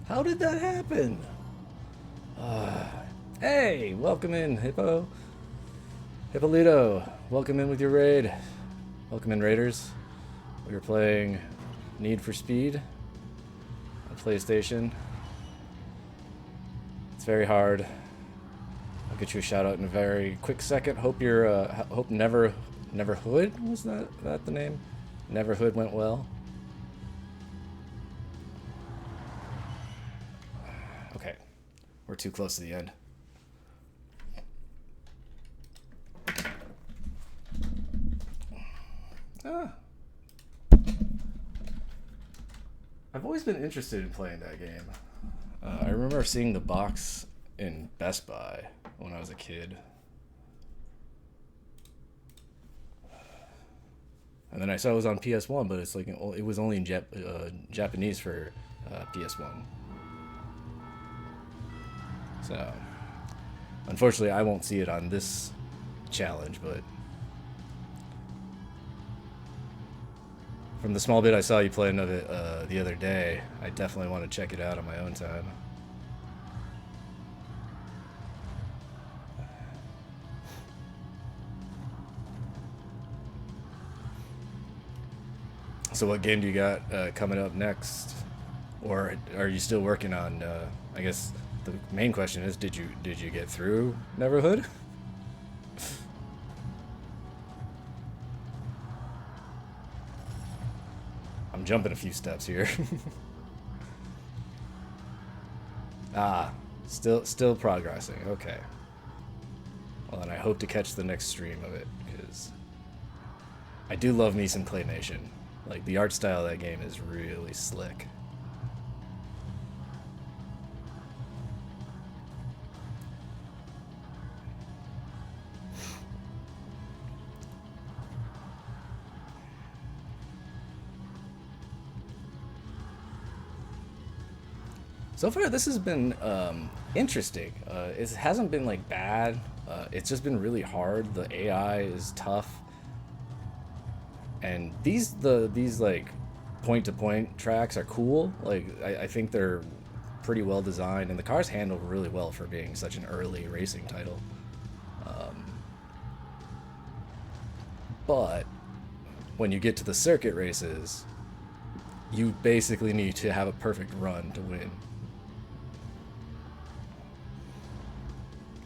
How did that happen? Hey, welcome in, Hippo. Hippolito, welcome in with your raid. Welcome in, Raiders. We were playing Need for Speed on PlayStation. It's very hard. I'll get you a shout out in a very quick second. Hope your hope Neverhood, was that the name? Neverhood went well. Okay, we're too close to the end. I've always been interested in playing that game. I remember seeing the box in Best Buy when I was a kid. And then I saw it was on PS1, but it's like it was only in Japanese for PS1. So, unfortunately, I won't see it on this challenge, but from the small bit I saw you playing of it the other day, I definitely want to check it out on my own time. So what game do you got coming up next? Or are you still working on, I guess the main question is, did you get through Neverhood? I'm jumping a few steps here. Still progressing. Okay. Well, then I hope to catch the next stream of it, because I do love me some claymation. Like, the art style of that game is really slick. So far, this has been interesting. It hasn't been like bad. It's just been really hard. The AI is tough, and these like point-to-point tracks are cool. Like I think they're pretty well designed, and the cars handle really well for being such an early racing title. But when you get to the circuit races, you basically need to have a perfect run to win.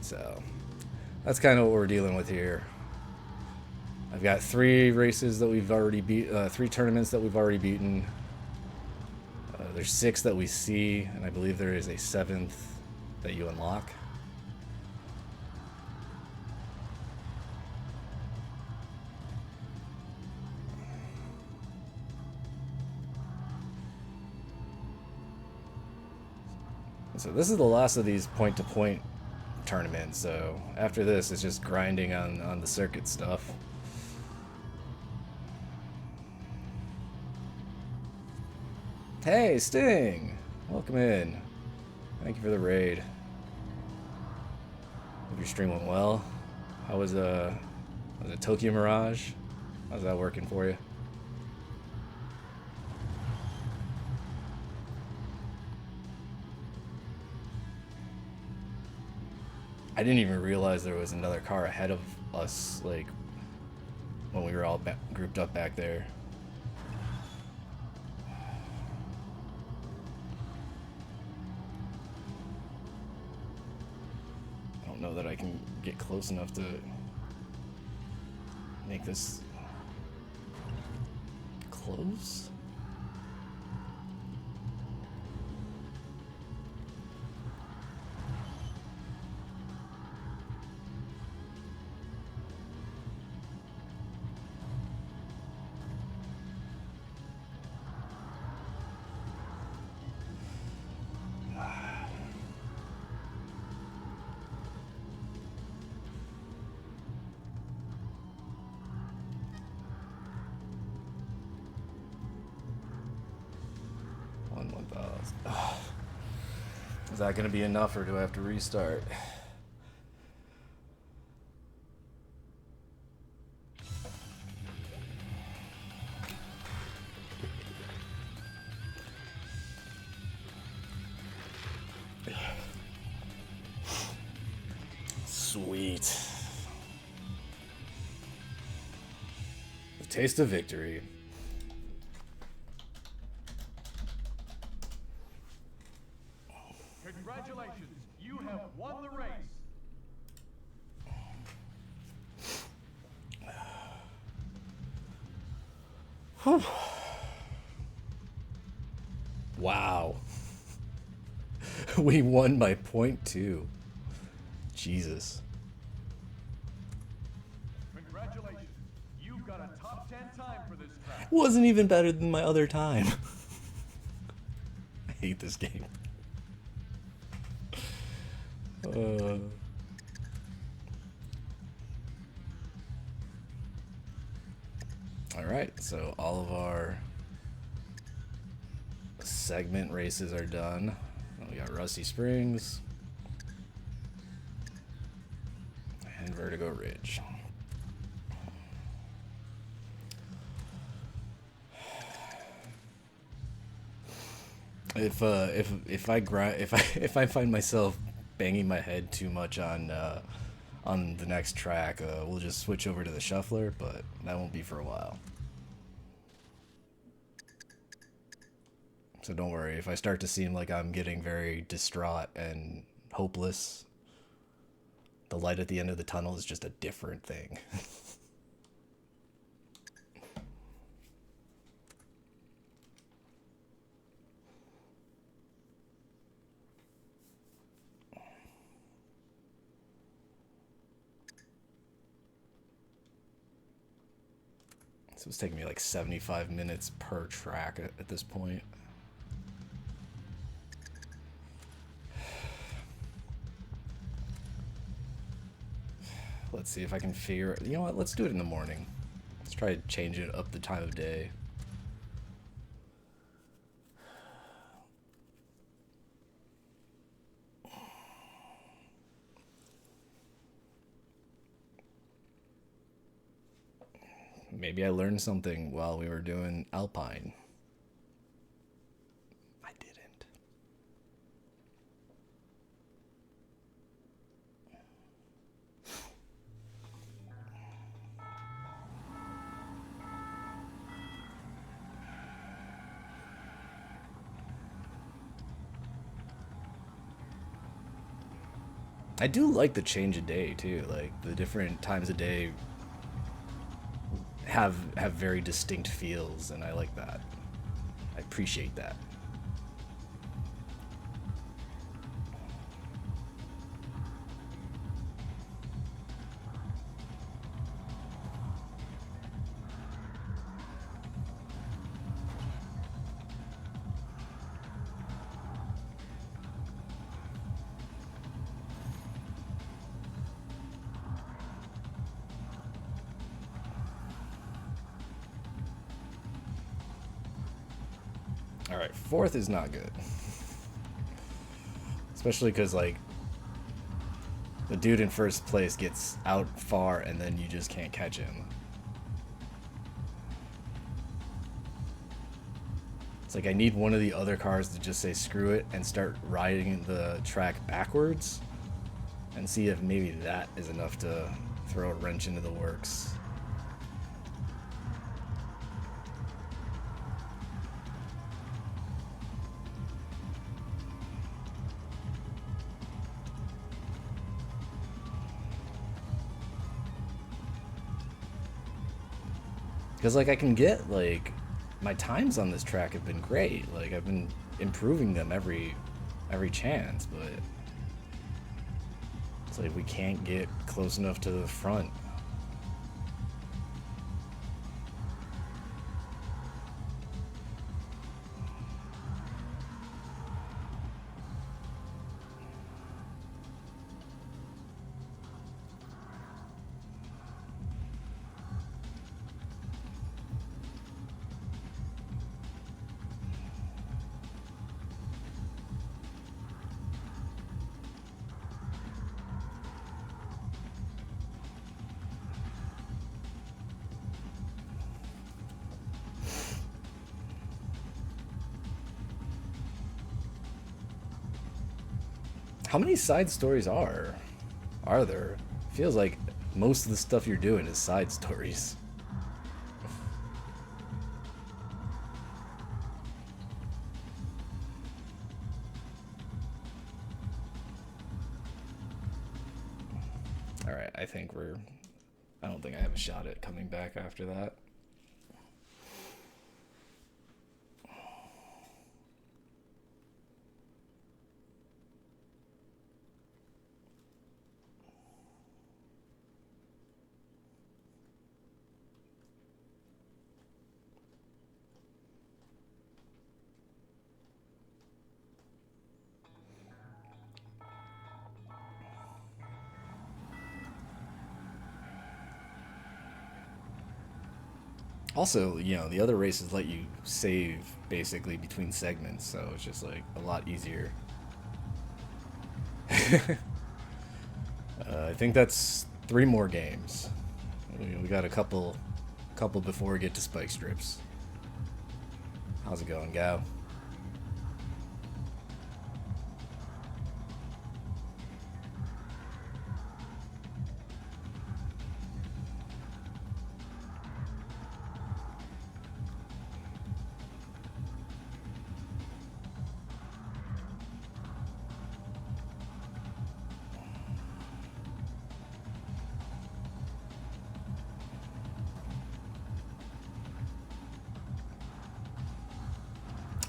So that's kind of what we're dealing with here. I've got 3 races that we've already beat, 3 tournaments that we've already beaten. There's 6 that we see, and I believe there is a 7th that you unlock. So this is the last of these point-to-point tournaments, so after this it's just grinding on the circuit stuff. Hey, Sting! Welcome in. Thank you for the raid. Hope your stream went well. How was it Tokyo Mirage? How's that working for you? I didn't even realize there was another car ahead of us, like, when we were all grouped up back there. I don't know that I can get close enough to make this close. Is that going to be enough, or do I have to restart? Sweet. The taste of victory. Congratulations, you have won the race. Wow. We won by 0.2. Jesus. Congratulations, you've got a top 10 time for this track. Wasn't even better than my other time. I hate this game. Alright, so all of our segment races are done. We got Rusty Springs and Vertigo Ridge. If I find myself banging my head too much on the next track, we'll just switch over to the shuffler, but that won't be for a while. So don't worry, if I start to seem like I'm getting very distraught and hopeless, the light at the end of the tunnel is just a different thing. So it's taking me like 75 minutes per track at this point. Let's see if I can figure... You know what? Let's do it in the morning. Let's try to change it up the time of day. Maybe I learned something while we were doing Alpine. I didn't. I do like the change of day too, like the different times of day have very distinct feels, and I like that. I appreciate that. Alright, fourth is not good. Especially because, like, the dude in first place gets out far and then you just can't catch him. It's like I need one of the other cars to just say screw it and start riding the track backwards and see if maybe that is enough to throw a wrench into the works. Because, like, I can get, like, my times on this track have been great. Like, I've been improving them every chance, but it's like we can't get close enough to the front. How many side stories are there? Feels like most of the stuff you're doing is side stories. Alright, I think I don't think I have a shot at coming back after that. Also, you know, the other races let you save basically between segments, so it's just like a lot easier. I think that's 3 more games. We got a couple before we get to spike strips. How's it going, Gao?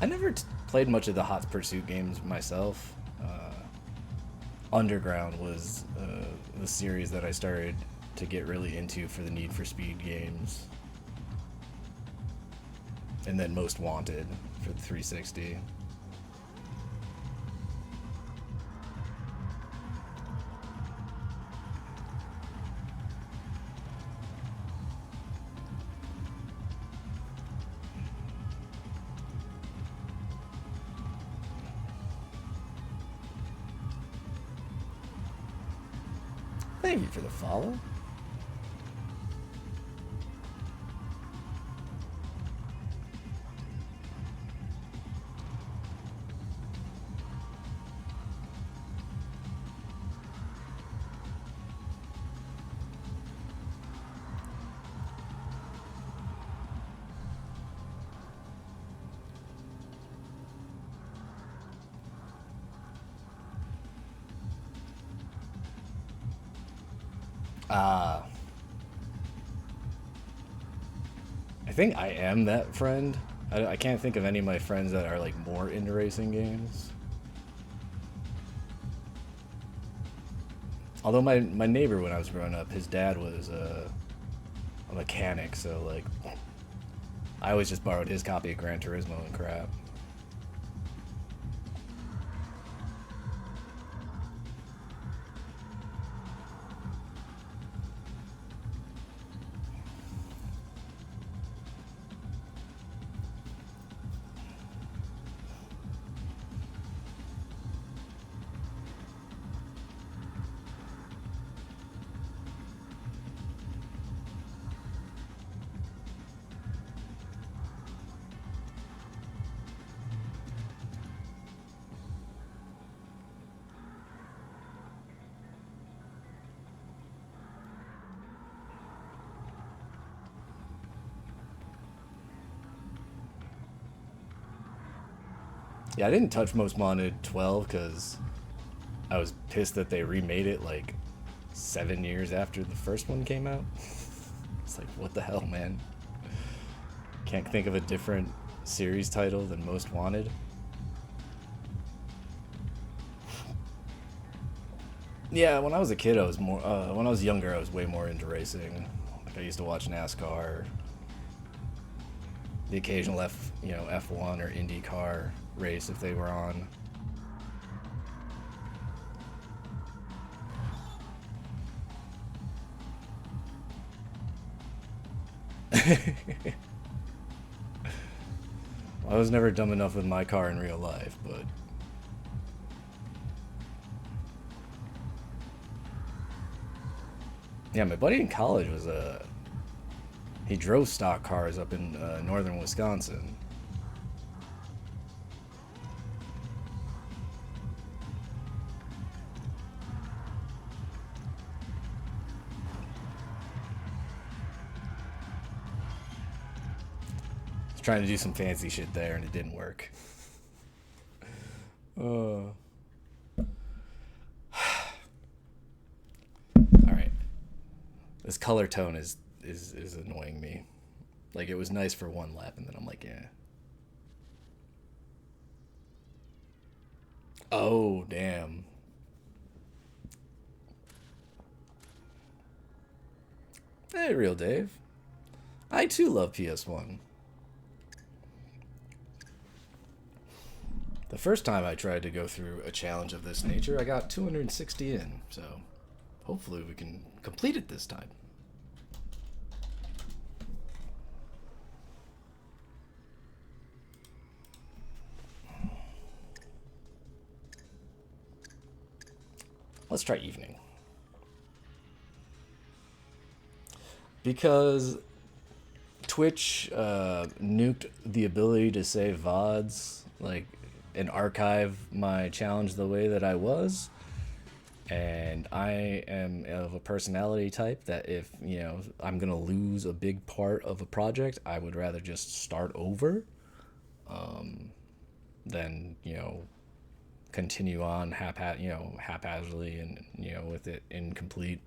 I never played much of the Hot Pursuit games myself. Underground was the series that I started to get really into for the Need for Speed games. And then Most Wanted for the 360. Thank you for the follow. I think I am that friend. I can't think of any of my friends that are like more into racing games. Although my neighbor when I was growing up, his dad was a mechanic, so like I always just borrowed his copy of Gran Turismo and crap. Yeah, I didn't touch Most Wanted 12 because I was pissed that they remade it like 7 years after the first one came out. It's like, what the hell, man? Can't think of a different series title than Most Wanted. Yeah, when I was a kid, I was more. When I was younger, I was way more into racing. Like I used to watch NASCAR, the occasional F1 or IndyCar race if they were on. I was never dumb enough with my car in real life, but yeah, my buddy in college was he drove stock cars up in northern Wisconsin. Was trying to do some fancy shit there, and it didn't work. All right, this color tone is annoying me. Like it was nice for one lap, and then I'm like, yeah. Oh damn. Hey, real Dave. I too love PS1. The first time I tried to go through a challenge of this nature, I got 260 in, so hopefully we can complete it this time. Let's try evening. Because Twitch nuked the ability to save VODs, like, and archive my challenge the way that I was. And I am of a personality type that if, I'm going to lose a big part of a project, I would rather just start over than, continue on haphazardly and, with it incomplete.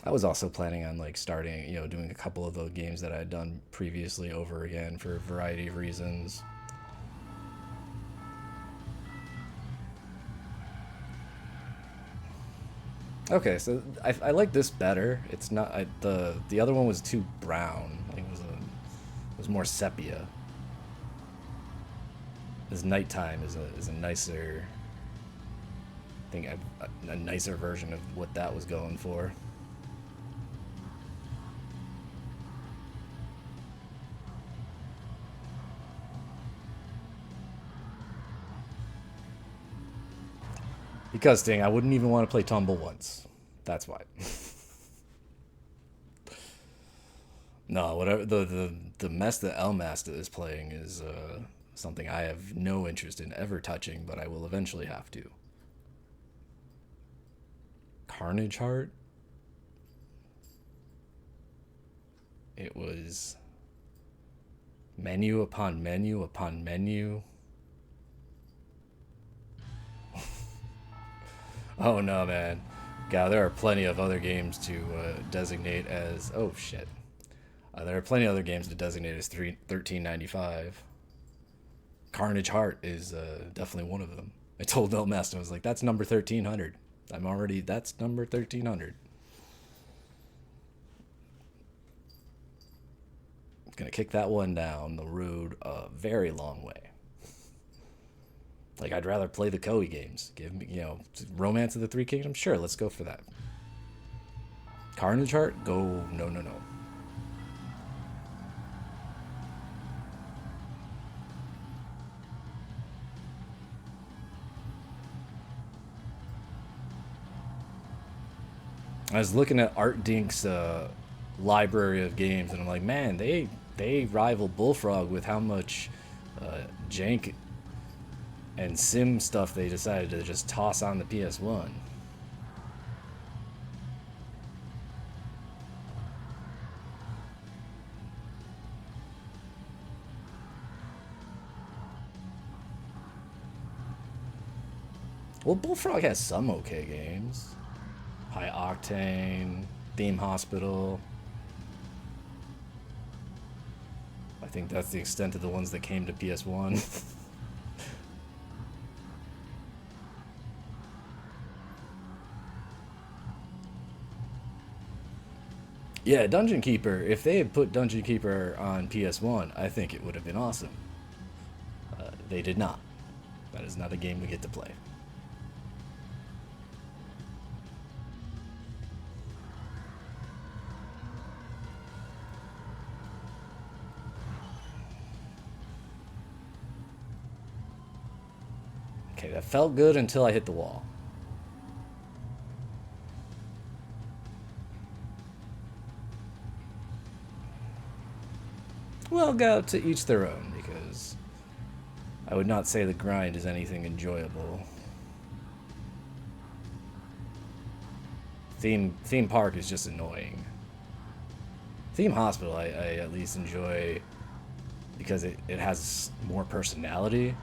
I was also planning on like starting, doing a couple of the games that I had done previously over again for a variety of reasons. Okay, so I like this better. It's not the other one was too brown. Like it was more sepia. This nighttime is a nicer. I think a nicer version of what that was going for. Because, dang, I wouldn't even want to play Tumble once. That's why. No, whatever the mess that Elmasta is playing is something I have no interest in ever touching, but I will eventually have to. Carnage Heart. It was menu upon menu upon menu. Oh no, man. God, there are plenty of other games to designate as. Oh shit. There are plenty of other games to designate as $13.95. Carnage Heart is definitely one of them. I told Elmasta, I was like, that's number 1300. That's number 1300. Gonna kick that one down the road a very long way. Like, I'd rather play the Koei games. Give me, Romance of the Three Kingdoms? Sure, let's go for that. Carnage Heart? Go, no. I was looking at Art Dink's library of games, and I'm like, man, they rival Bullfrog with how much jank and sim stuff they decided to just toss on the PS1. Well, Bullfrog has some okay games. High Octane, Theme Hospital. I think that's the extent of the ones that came to PS1. Yeah, Dungeon Keeper. If they had put Dungeon Keeper on PS1, I think it would have been awesome. They did not. That is not a game we get to play. Okay, that felt good until I hit the wall. Well, go to each their own, because I would not say the grind is anything enjoyable. Theme Park is just annoying. Theme Hospital I at least enjoy because it has more personality.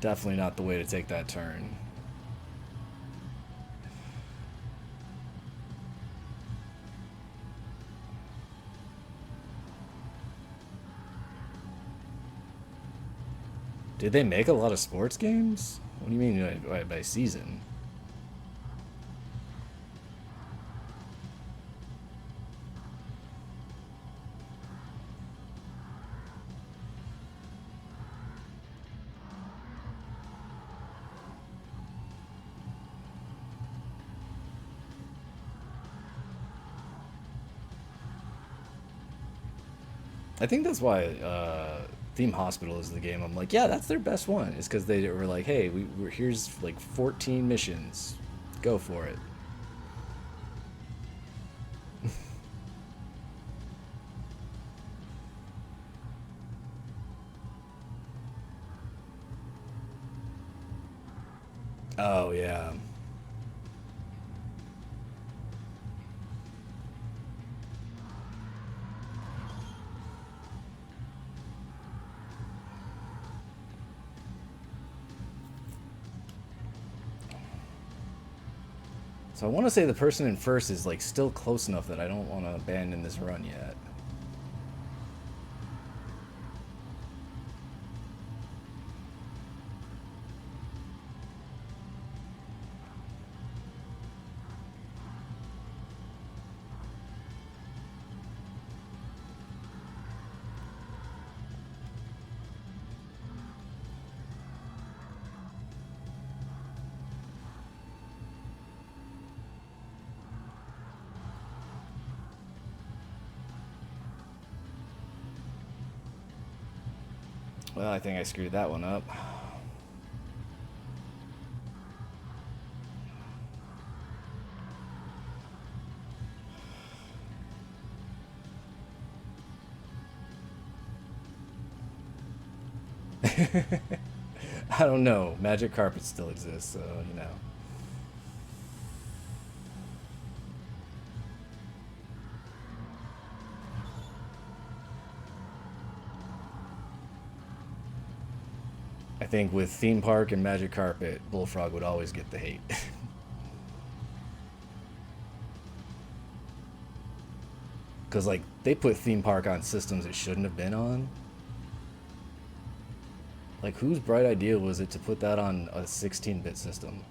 Definitely not the way to take that turn. Did they make a lot of sports games? What do you mean by season? I think that's why Theme Hospital is the game. I'm like, yeah, that's their best one. It's because they were like, hey, we're here's like 14 missions, go for it. Oh yeah. So I want to say the person in first is like still close enough that I don't want to abandon this run yet. Well, I think I screwed that one up. I don't know. Magic carpet still exists, so you know. I think with theme park and magic carpet, Bullfrog would always get the hate. Because like they put theme park on systems it shouldn't have been on. Like whose bright idea was it to put that on a 16-bit system?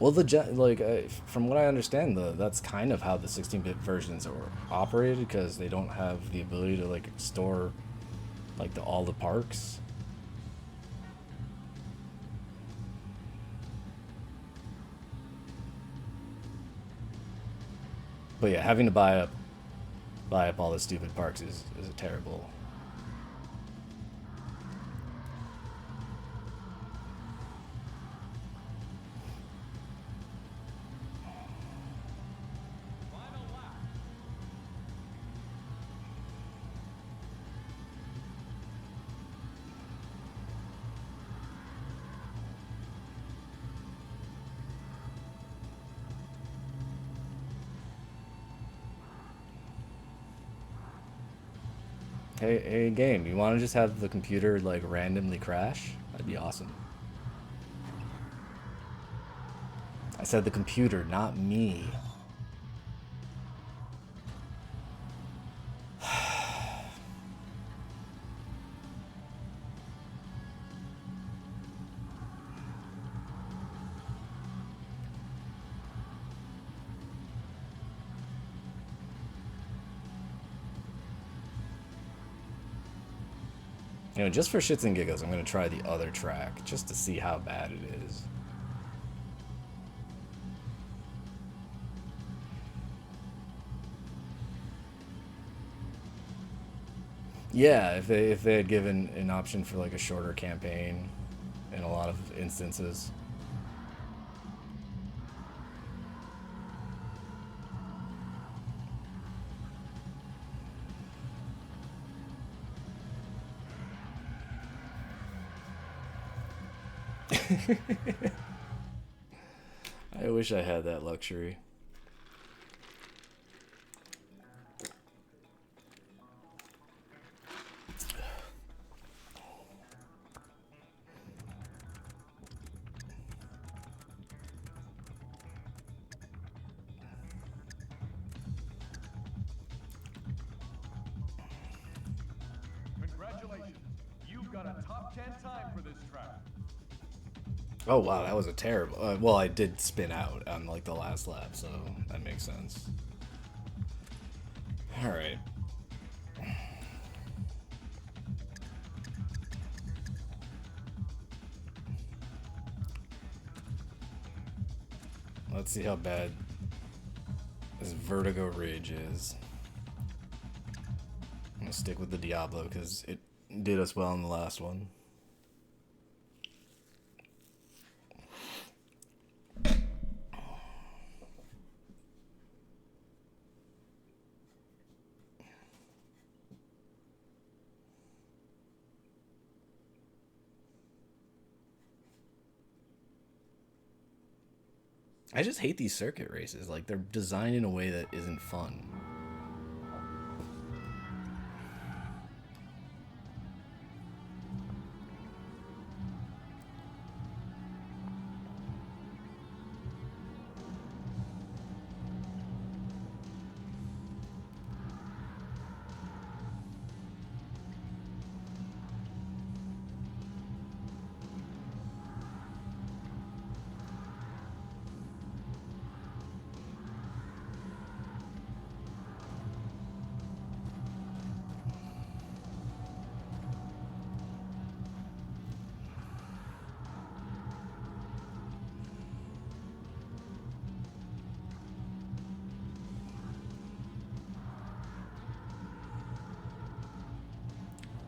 Well, from what I understand, that's kind of how the 16-bit versions are operated because they don't have the ability to like store like all the parks. But yeah, having to buy up all the stupid parks is terrible. Hey, game, you want to just have the computer like randomly crash? That'd be awesome. I said the computer, not me. You know, just for shits and giggles, I'm gonna try the other track just to see how bad it is. Yeah, if they had given an option for like a shorter campaign in a lot of instances. I wish I had that luxury. Congratulations. You've got a top 10 time for this track. Oh wow, that was a terrible. Well, I did spin out on like the last lap, so that makes sense. All right. Let's see how bad this Vertigo Ridge is. I'm gonna stick with the Diablo because it did us well in the last one. I just hate these circuit races. Like, they're designed in a way that isn't fun.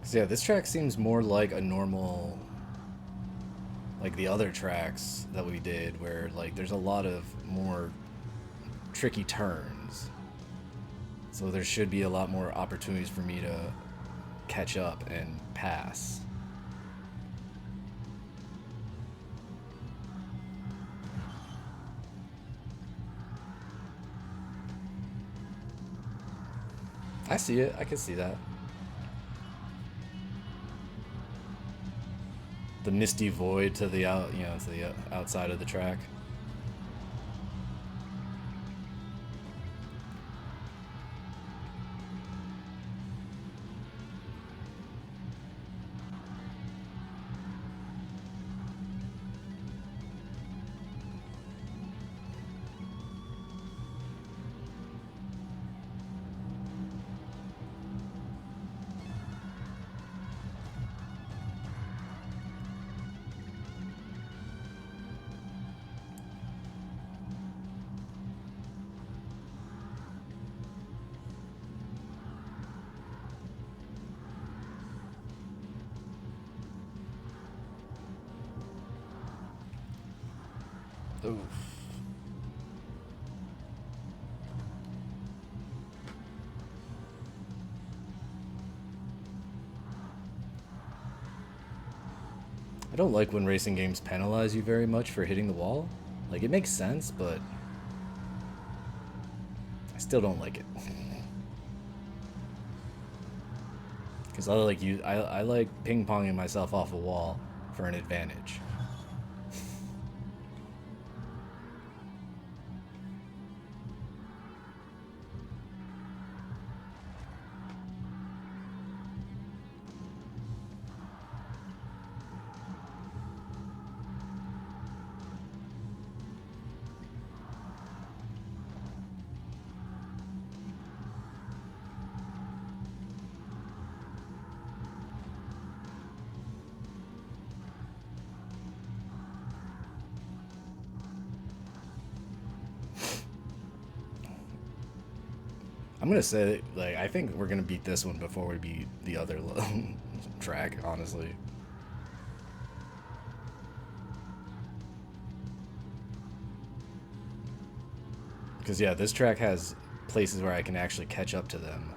So yeah, this track seems more like a normal, like the other tracks that we did, where like there's a lot of more tricky turns. So there should be a lot more opportunities for me to catch up and pass. I see it. I can see that. The misty void to the to the outside of the track. Oof. I don't like when racing games penalize you very much for hitting the wall. Like, it makes sense, but I still don't like it. Because I like ping-ponging myself off a wall for an advantage. I'm gonna say, like, I think we're gonna beat this one before we beat the other track, honestly. Because, yeah, this track has places where I can actually catch up to them.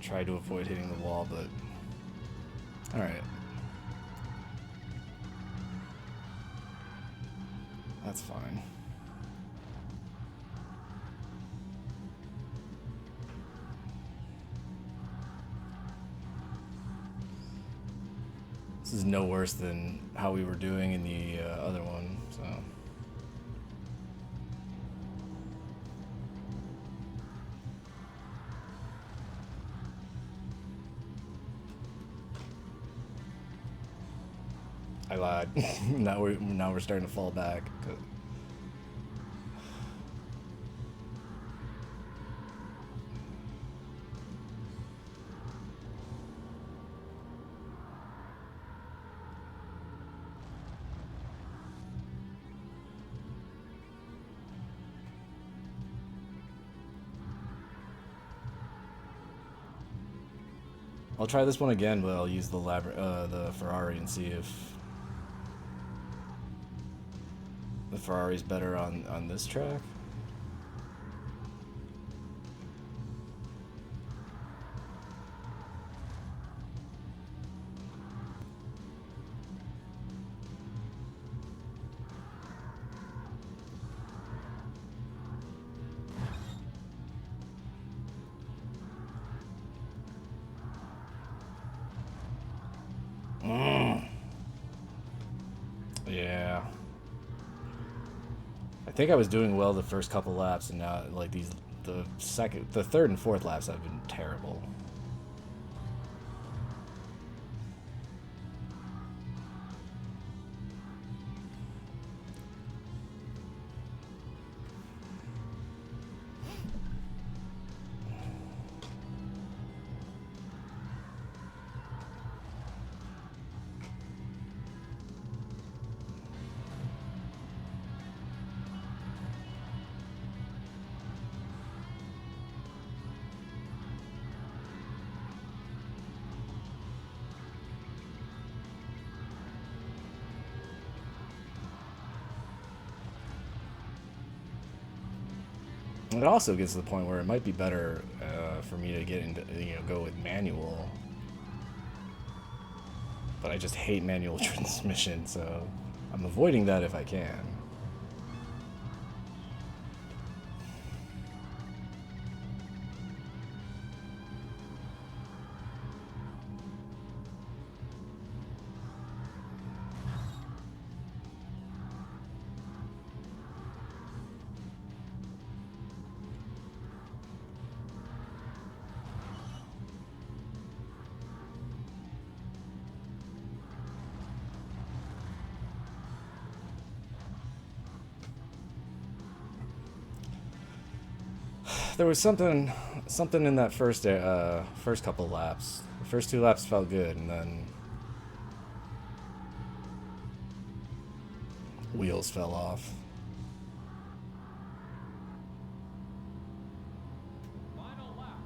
Try to avoid hitting the wall, but alright. That's fine. This is no worse than how we were doing in the other one, so. I lied. now we're starting to fall back. I'll try this one again, but I'll use the Ferrari and see if the Ferrari's better on this track. Yeah. I think I was doing well the first couple laps, and now, like, the third and fourth laps have been terrible. It also gets to the point where it might be better for me to get into, go with manual. But I just hate manual transmission, so I'm avoiding that if I can. There was something in that first couple laps. The first 2 laps felt good, and then wheels fell off. Final lap.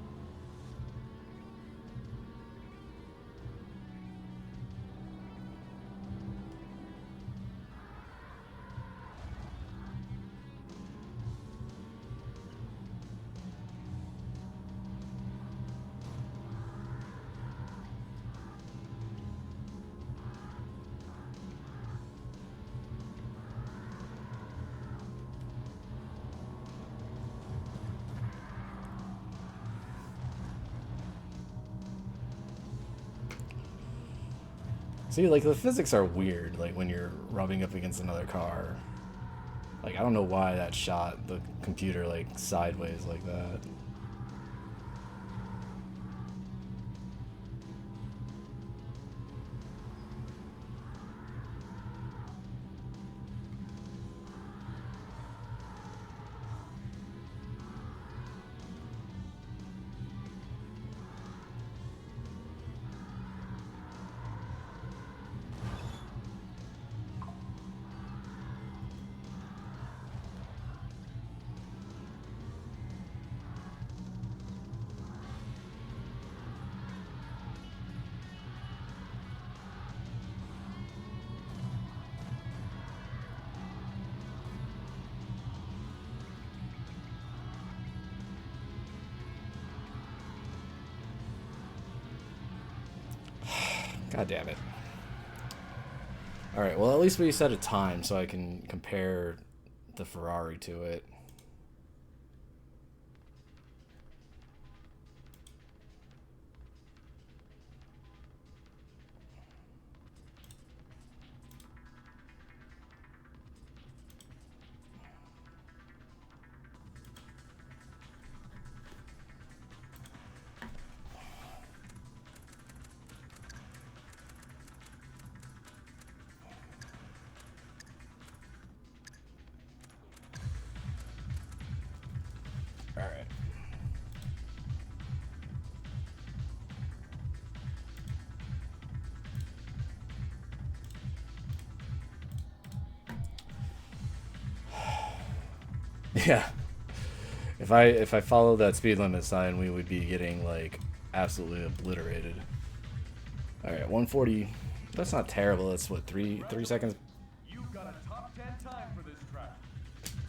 See, like, the physics are weird, like, when you're rubbing up against another car. Like, I don't know why that shot the computer, like, sideways like that. God damn it. Alright, well, at least we set a time so I can compare the Ferrari to it. Alright. Yeah. If I followed that speed limit sign, we would be getting, like, absolutely obliterated. Alright, 140. That's not terrible. That's what, three seconds? You've got a top 10 time for this track.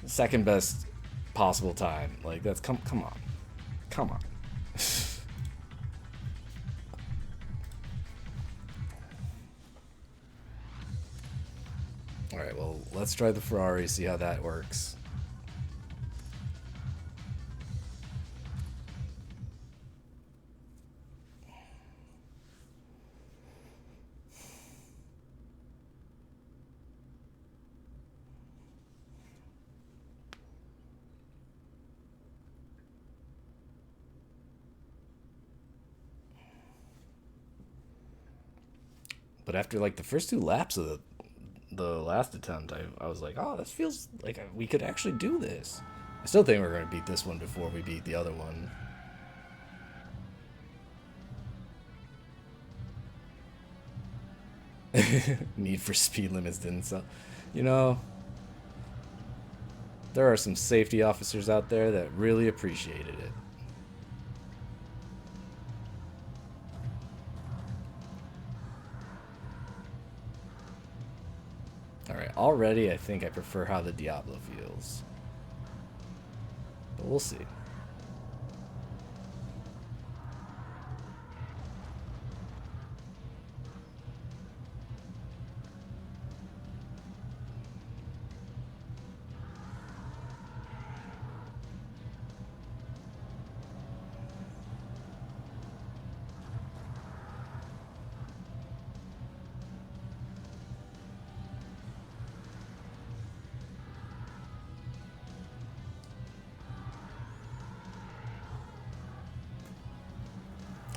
Second best possible time. Like, that's come on. Come on. Alright, well, let's try the Ferrari, see how that works. But after, like, the first 2 laps of the last attempt, I was like, oh, this feels like we could actually do this. I still think we're going to beat this one before we beat the other one. Need for Speed limits didn't sell. You know, there are some safety officers out there that really appreciated it. Alright, already I think I prefer how the Diablo feels. But we'll see.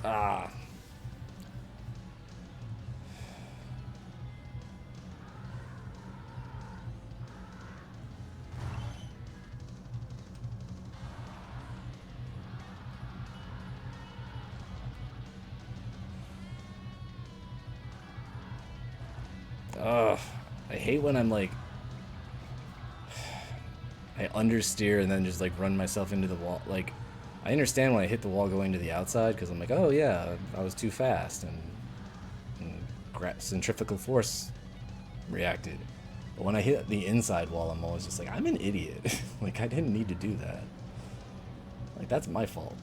Ah. Ugh. I hate when I'm like, I understeer and then just like run myself into the wall. Like, I understand when I hit the wall going to the outside because I'm like, oh yeah, I was too fast and centrifugal force reacted. But when I hit the inside wall, I'm always just like, I'm an idiot. Like, I didn't need to do that. Like, that's my fault.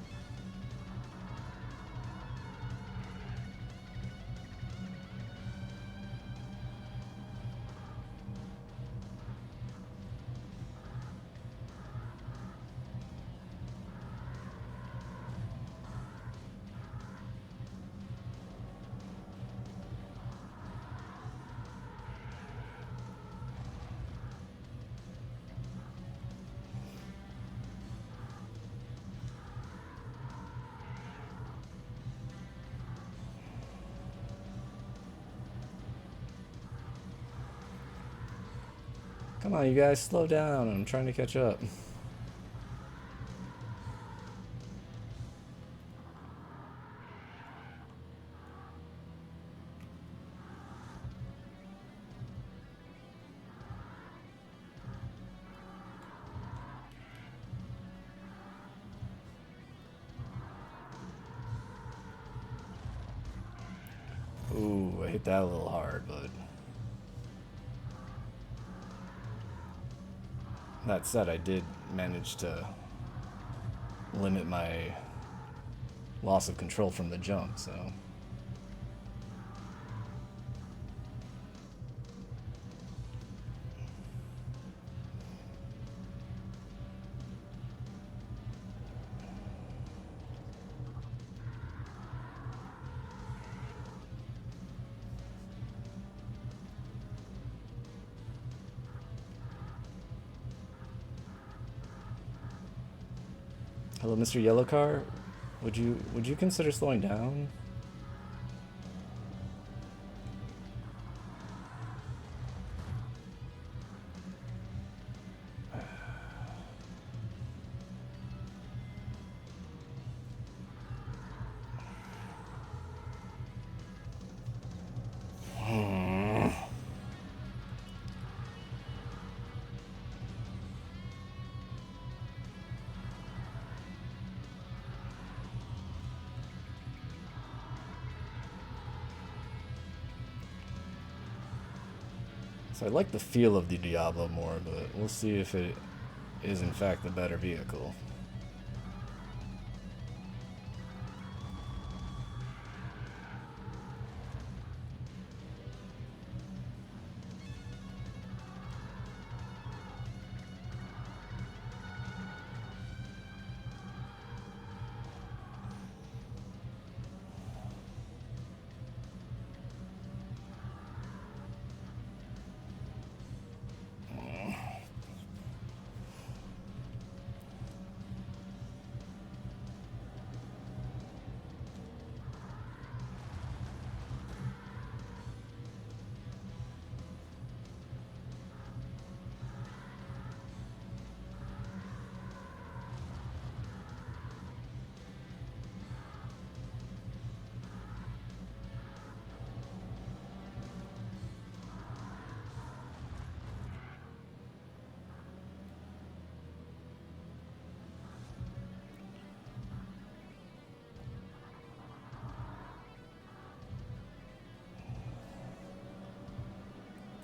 Come on, you guys, slow down. I'm trying to catch up. Ooh, I hit that a little hard, but that said, I did manage to limit my loss of control from the jump, so. Hello, Mr. Yellow Car. Would you consider slowing down? So I like the feel of the Diablo more, but we'll see if it is in fact the better vehicle.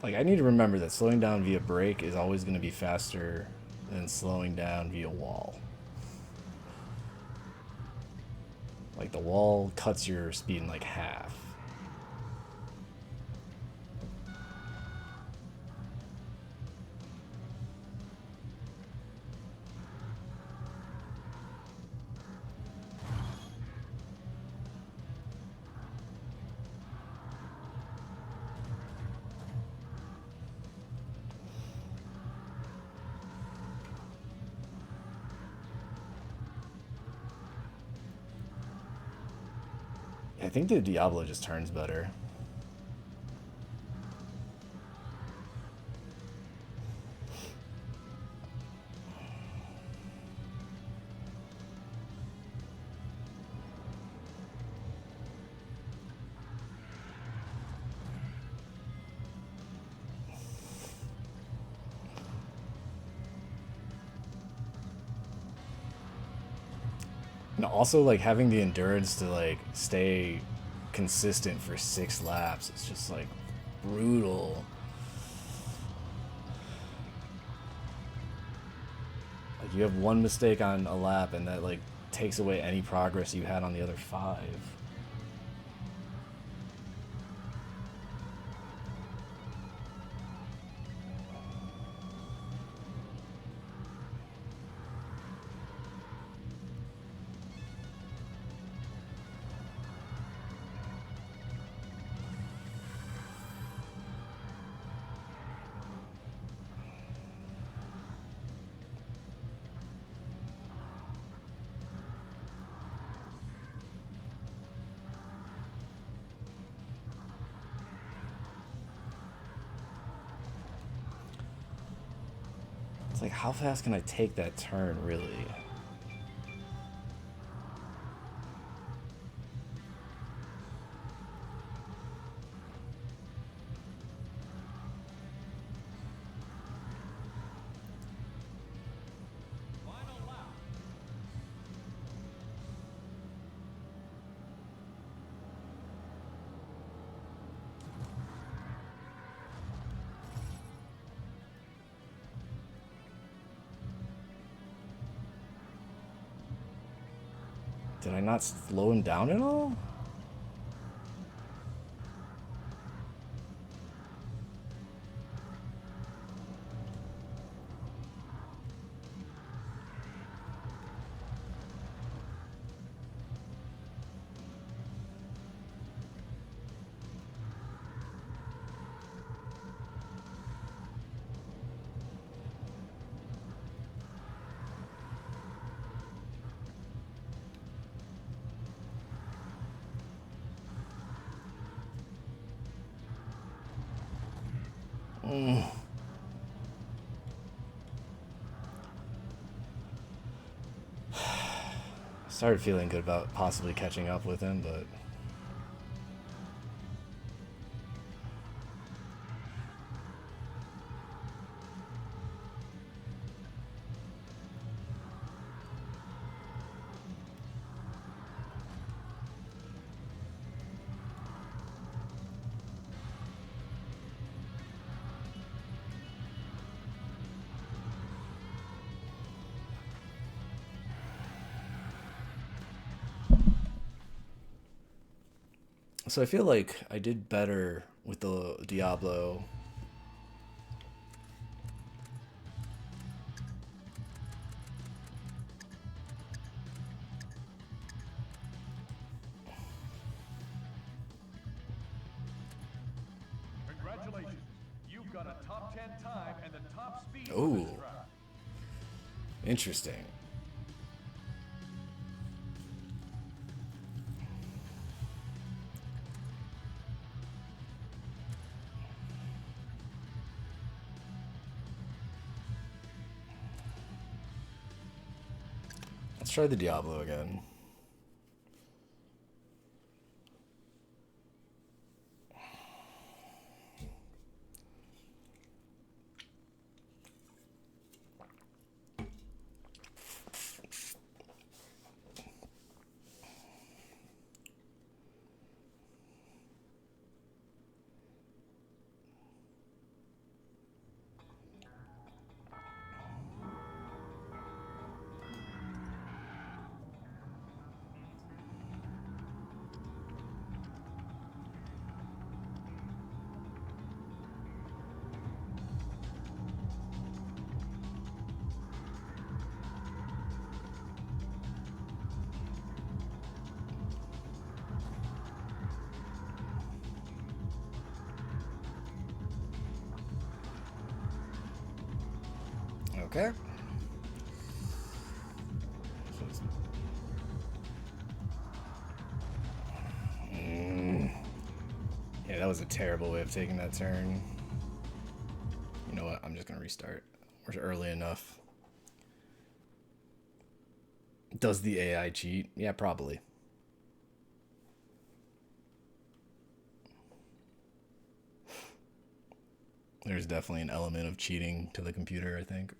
Like, I need to remember that slowing down via brake is always going to be faster than slowing down via wall. Like, the wall cuts your speed in like half. I think the Diablo just turns better. And also, like, having the endurance to, like, stay consistent for 6 laps. It's just, like, brutal. Like, you have one mistake on a lap, and that, like, takes away any progress you had on the other 5. It's like, how fast can I take that turn, really? Did I not slow him down at all? Started feeling good about possibly catching up with him, but so I feel like I did better with the Diablo. Congratulations. You've got a top 10 time and the top speed for Ooh, this track. interesting. Let's try the Diablo again. Okay. Yeah, that was a terrible way of taking that turn. You know what? I'm just gonna restart. We're early enough. Does the AI cheat? Yeah, probably. There's definitely an element of cheating to the computer, I think.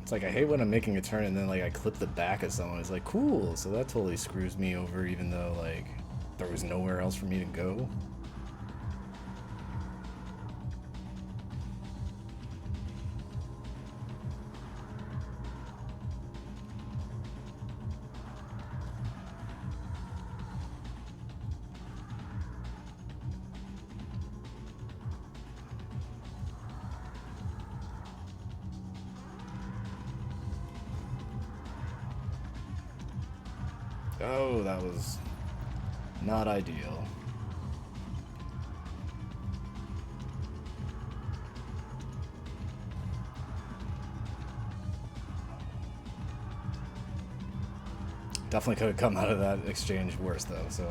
It's like I hate when I'm making a turn and then like I clip the back of someone. It's like, cool, so that totally screws me over even though like there was nowhere else for me to go. Oh, that was not ideal. Definitely could have come out of that exchange worse though, so.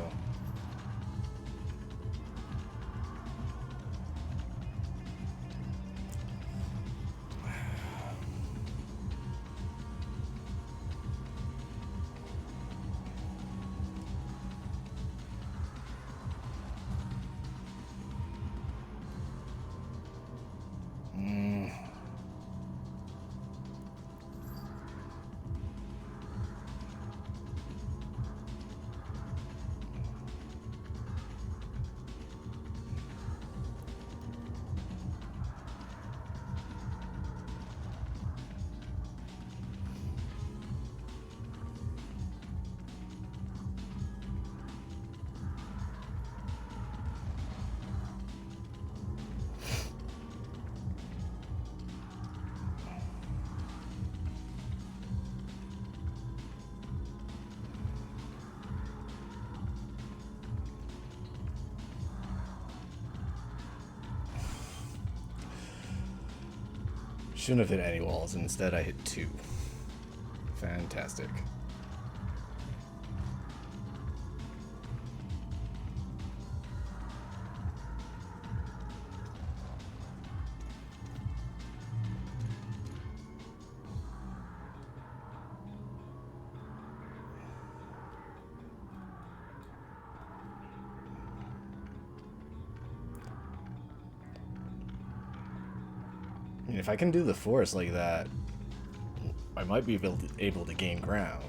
Shouldn't have hit any walls, instead I hit 2. Fantastic. I mean, if I can do the force like that, I might be able to gain ground.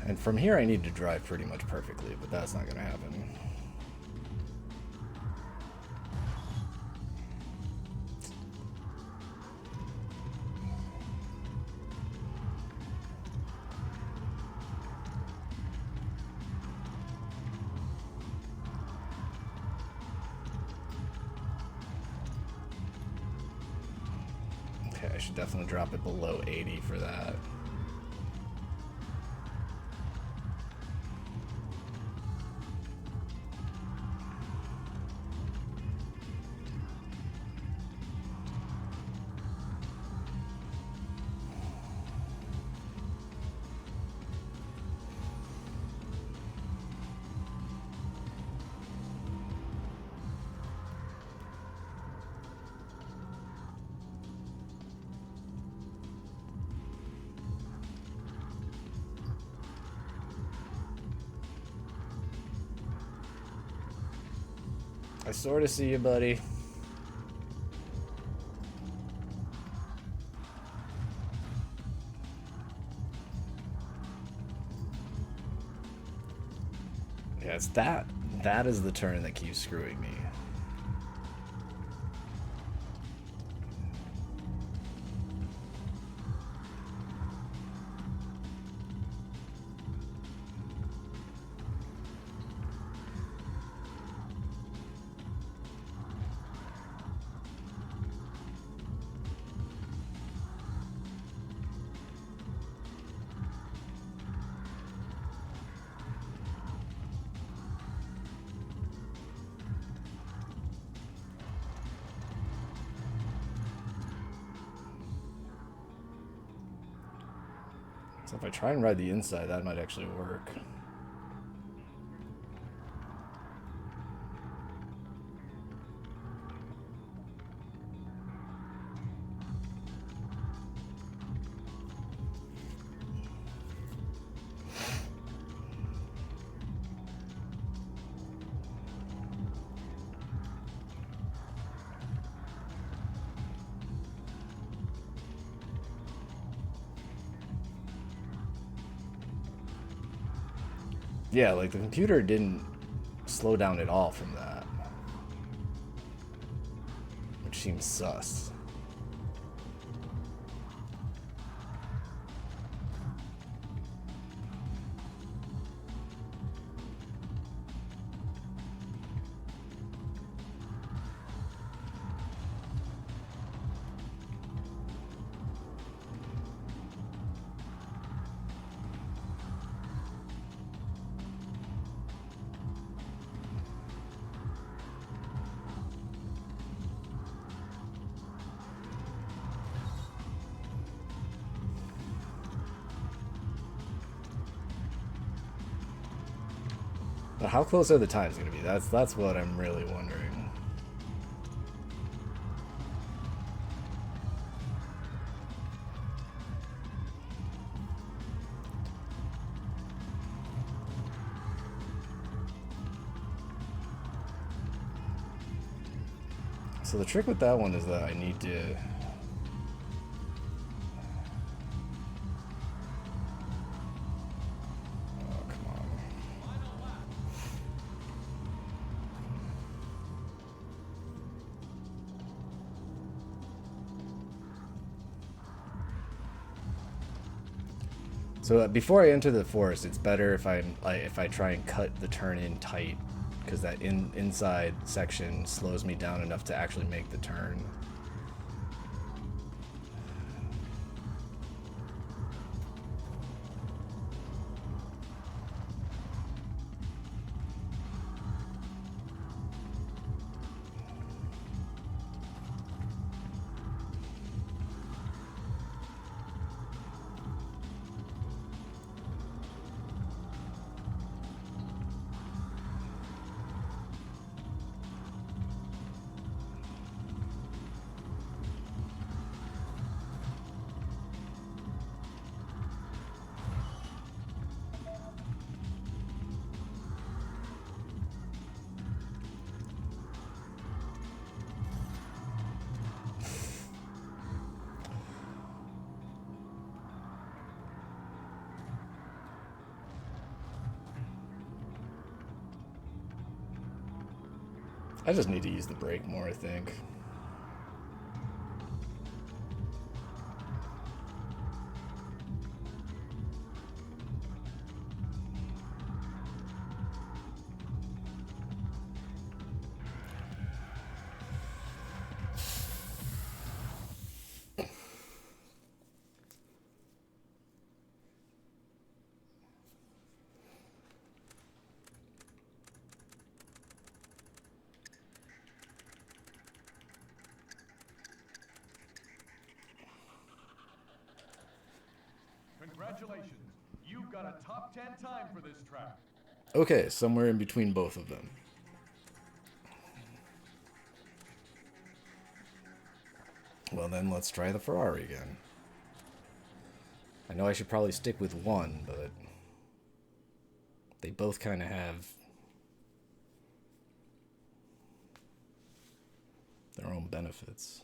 And from here I need to drive pretty much perfectly, but that's not going to happen. Okay, I should definitely drop it below 80 for that. I sort of see you, buddy. Yeah, it's that. That is the turn that keeps screwing me. So if I try and ride the inside, that might actually work. Yeah, like the computer didn't slow down at all from that, which seems sus. But how close are the times going to be? That's what I'm really wondering. So the trick with that one is that I need to... Oh, come on. So before I enter the forest, it's better if I try and cut the turn in tight, because that inside section slows me down enough to actually make the turn. I just need to use the brake more, I think. Congratulations. You've got a top 10 time for this track. Okay, somewhere in between both of them. Well then, let's try the Ferrari again. I know I should probably stick with one, but they both kind of have their own benefits.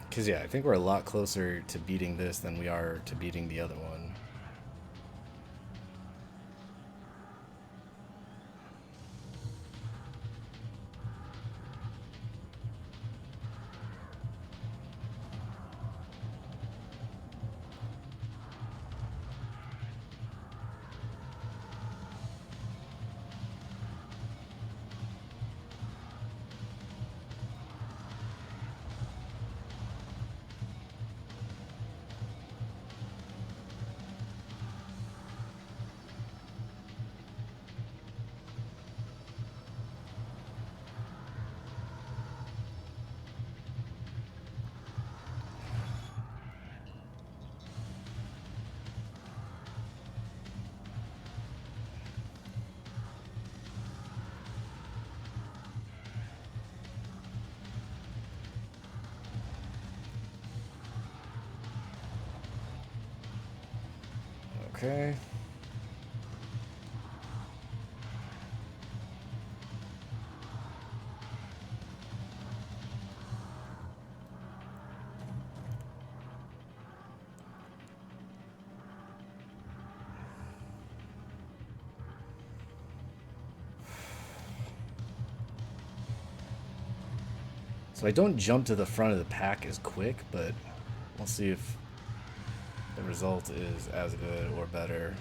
Because, yeah, I think we're a lot closer to beating this than we are to beating the other one. Okay. So I don't jump to the front of the pack as quick, but we'll see if the result is as good or better.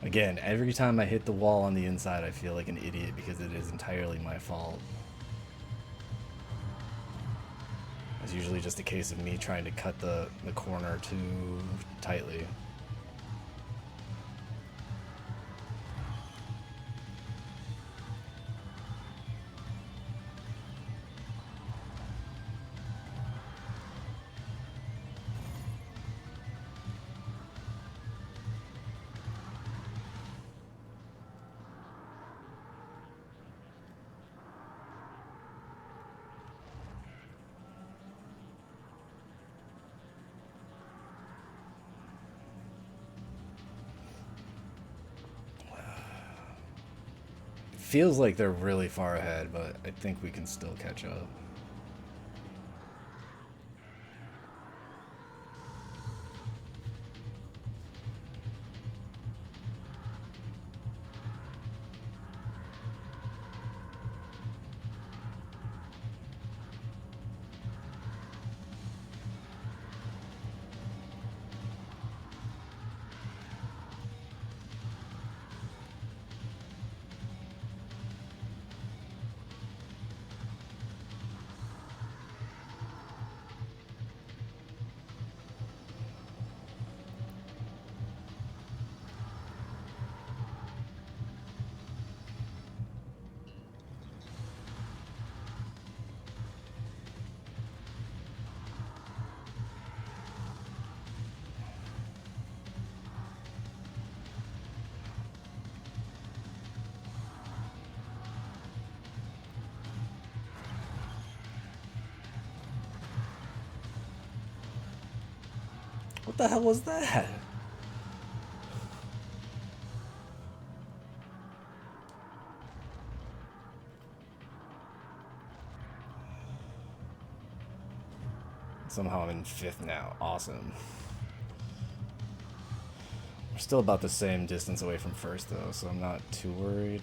Again, every time I hit the wall on the inside, I feel like an idiot because it is entirely my fault. It's usually just a case of me trying to cut the corner too tightly. Feels like they're really far ahead, but I think we can still catch up. What the hell was that? Somehow I'm in 5th now. Awesome. We're still about the same distance away from 1st though, so I'm not too worried.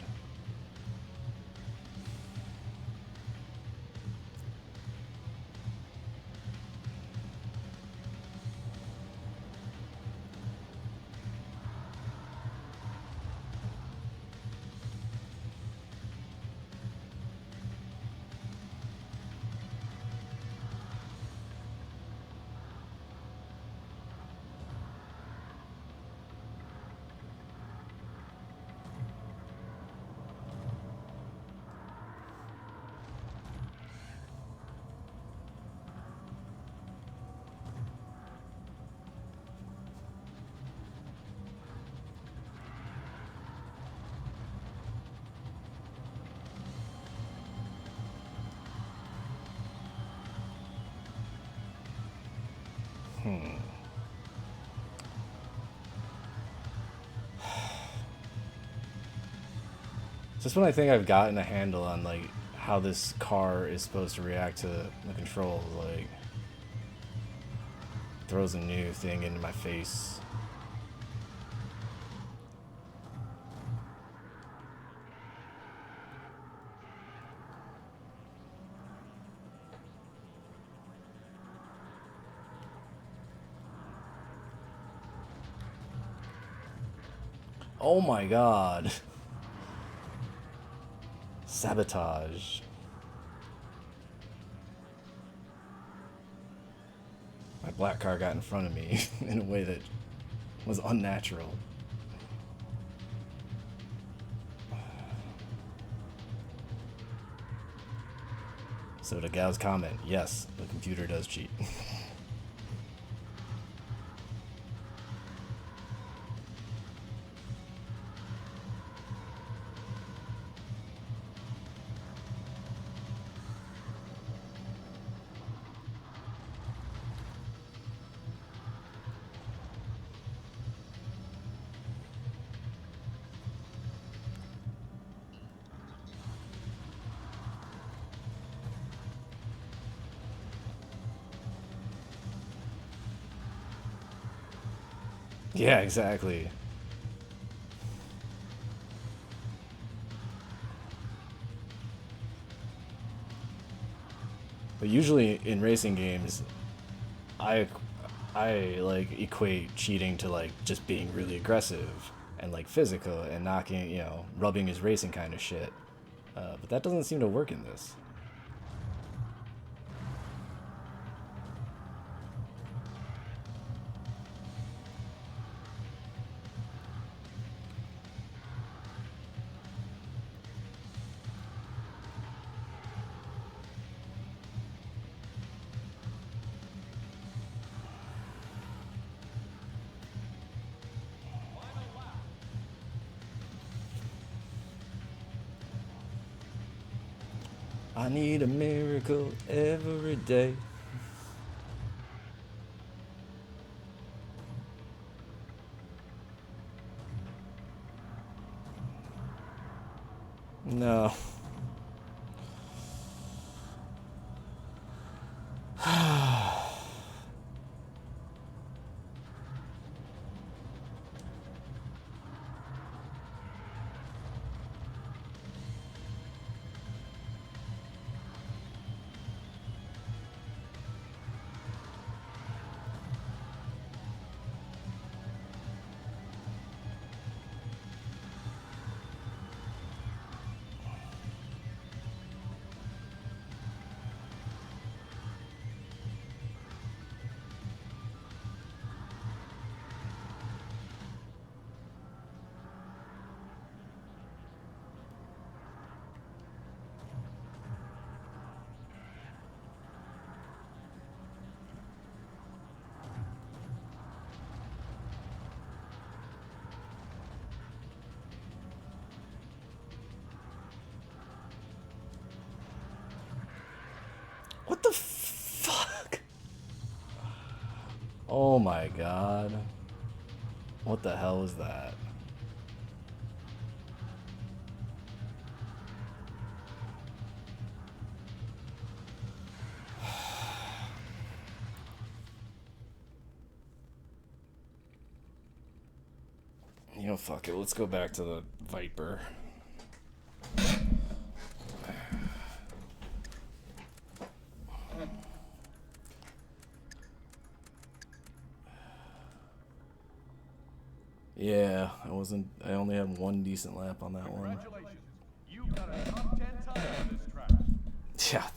Just when I think I've gotten a handle on like how this car is supposed to react to the controls, like throws a new thing into my face. Oh my god. Sabotage. black car got in front of me in a way that was unnatural. So to Gal's comment, yes, the computer does cheat. Yeah, exactly. But usually in racing games, I I like equate cheating to like just being really aggressive and like physical and knocking, rubbing his racing kind of shit. But that doesn't seem to work in this. I need a miracle every day. No. What the fuck? Oh my god. What the hell is that? Fuck it. Let's go back to the Viper. Yeah, I only had one decent lap on that one. Congratulations. You've got a top 10 time for this track. Yeah.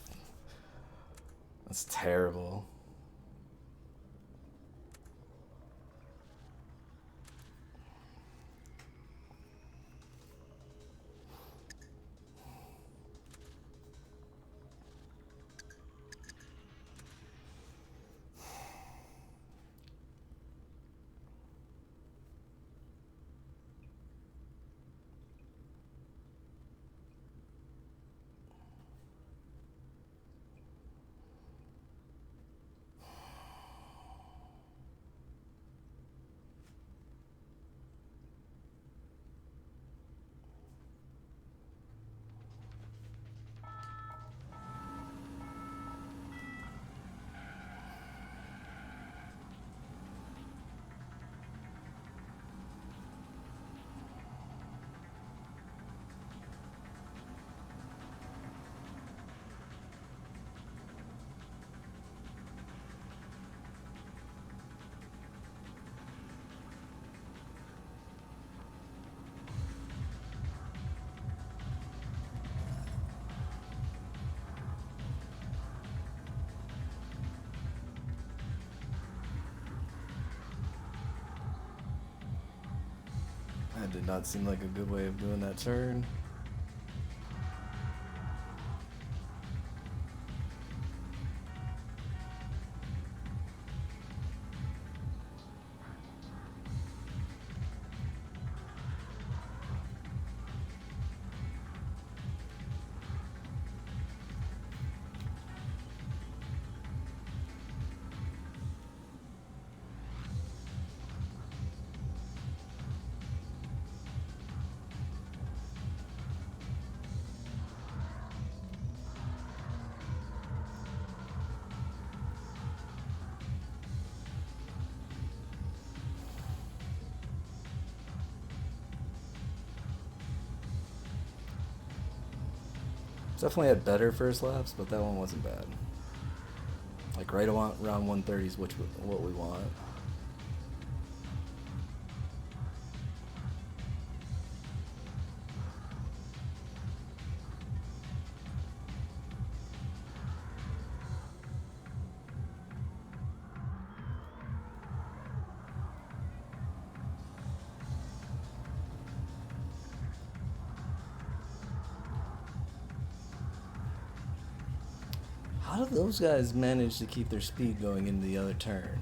That's terrible. That did not seem like a good way of doing that turn. Definitely had better first laps, but that one wasn't bad. Like right around 130 is what we want. How do those guys manage to keep their speed going into the other turn?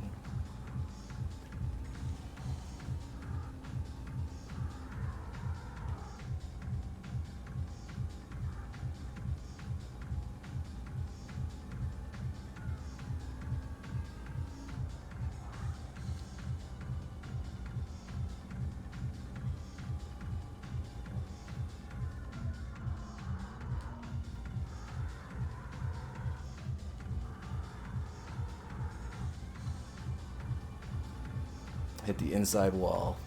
Hit the inside wall.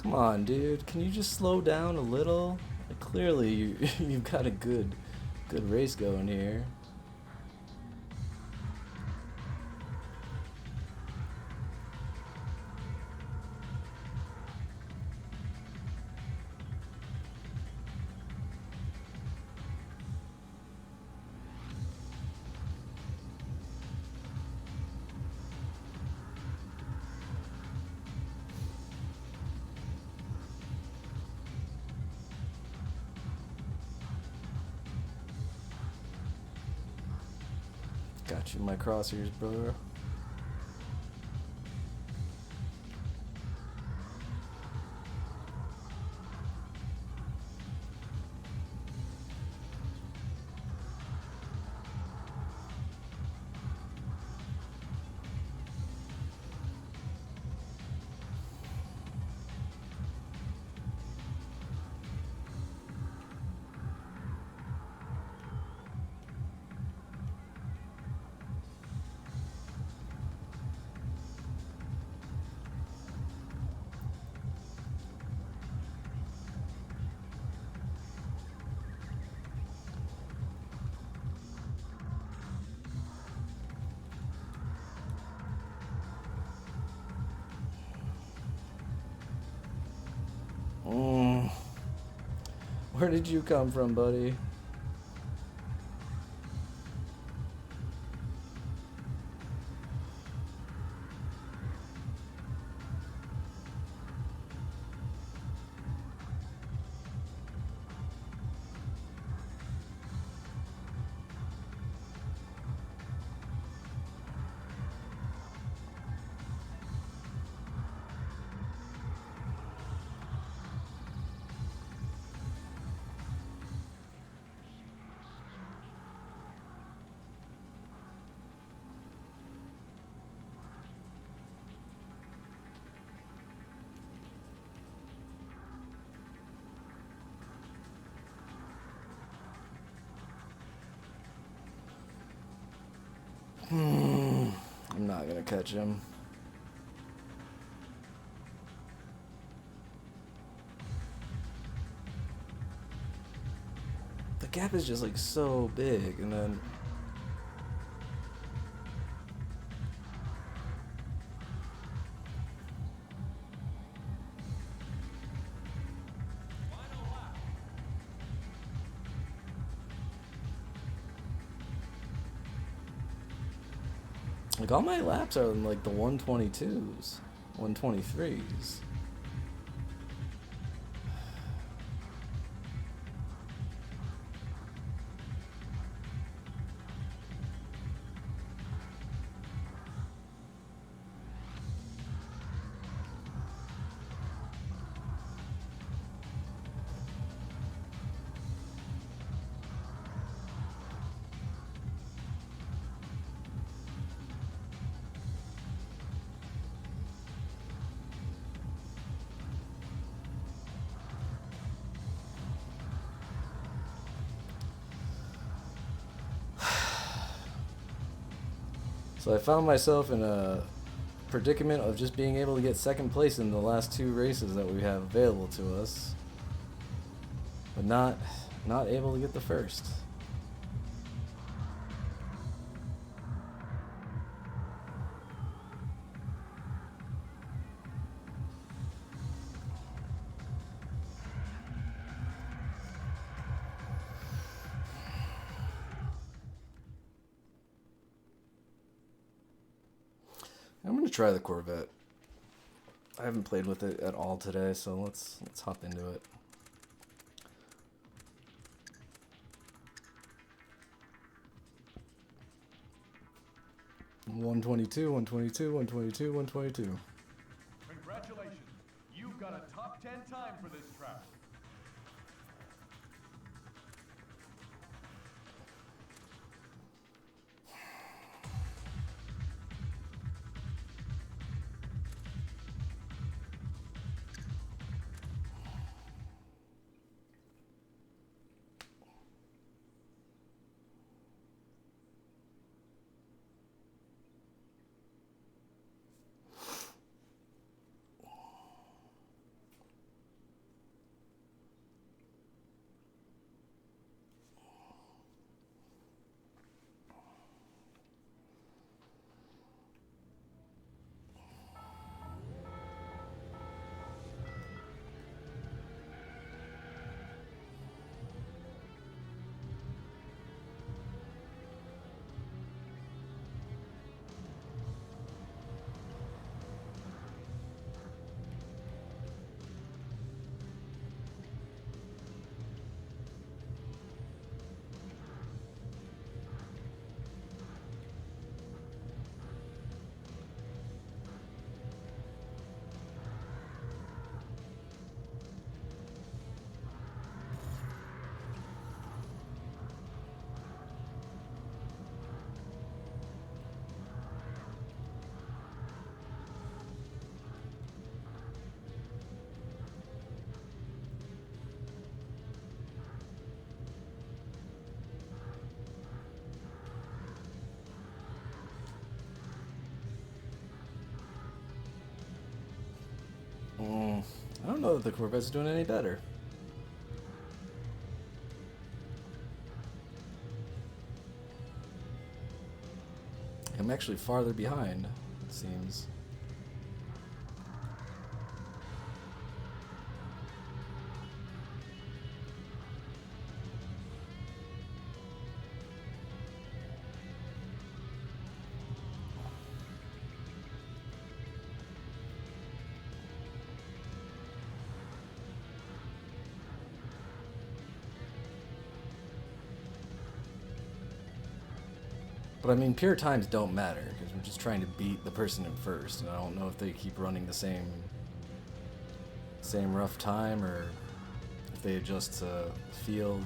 Come on, dude. Can you just slow down a little? Like, clearly, you've got a good race going here. Got you in my crosshairs, bro. Where did you come from, buddy? I'm not gonna catch him. The gap is just like so big, and then like all my laps are in like the 122s, 123s. So I found myself in a predicament of just being able to get second place in the last 2 races that we have available to us, but not able to get the first. I'm gonna try the Corvette. I haven't played with it at all today, so let's hop into it. One 122, 122. Congratulations. You've got a top 10 time for this track. I don't know that the Corvette's doing any better. I'm actually farther behind, it seems. But I mean, pure times don't matter, because we're just trying to beat the person in first, and I don't know if they keep running the same rough time, or if they adjust to field.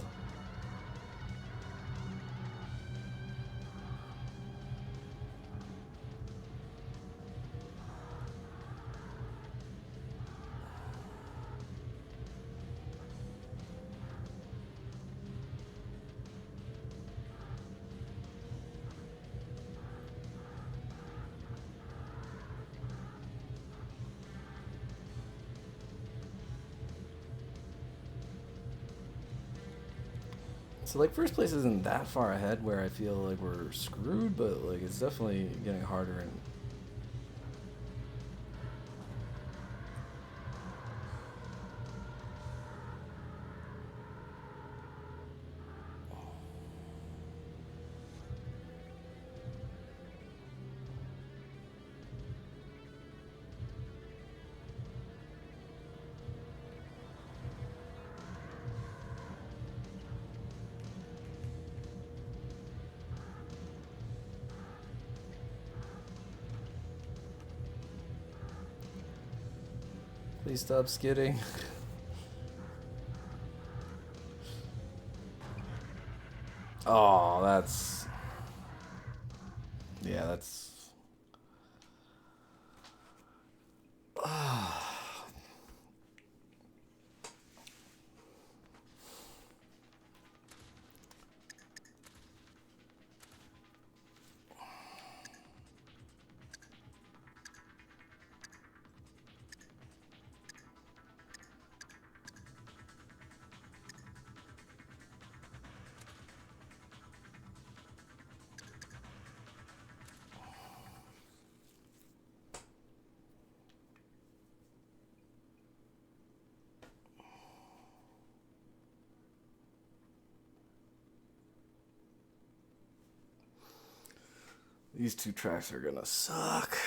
So like first place isn't that far ahead where I feel like we're screwed, but like it's definitely getting harder and please stop skidding. Oh, that's... Yeah, that's... These two tracks are gonna suck.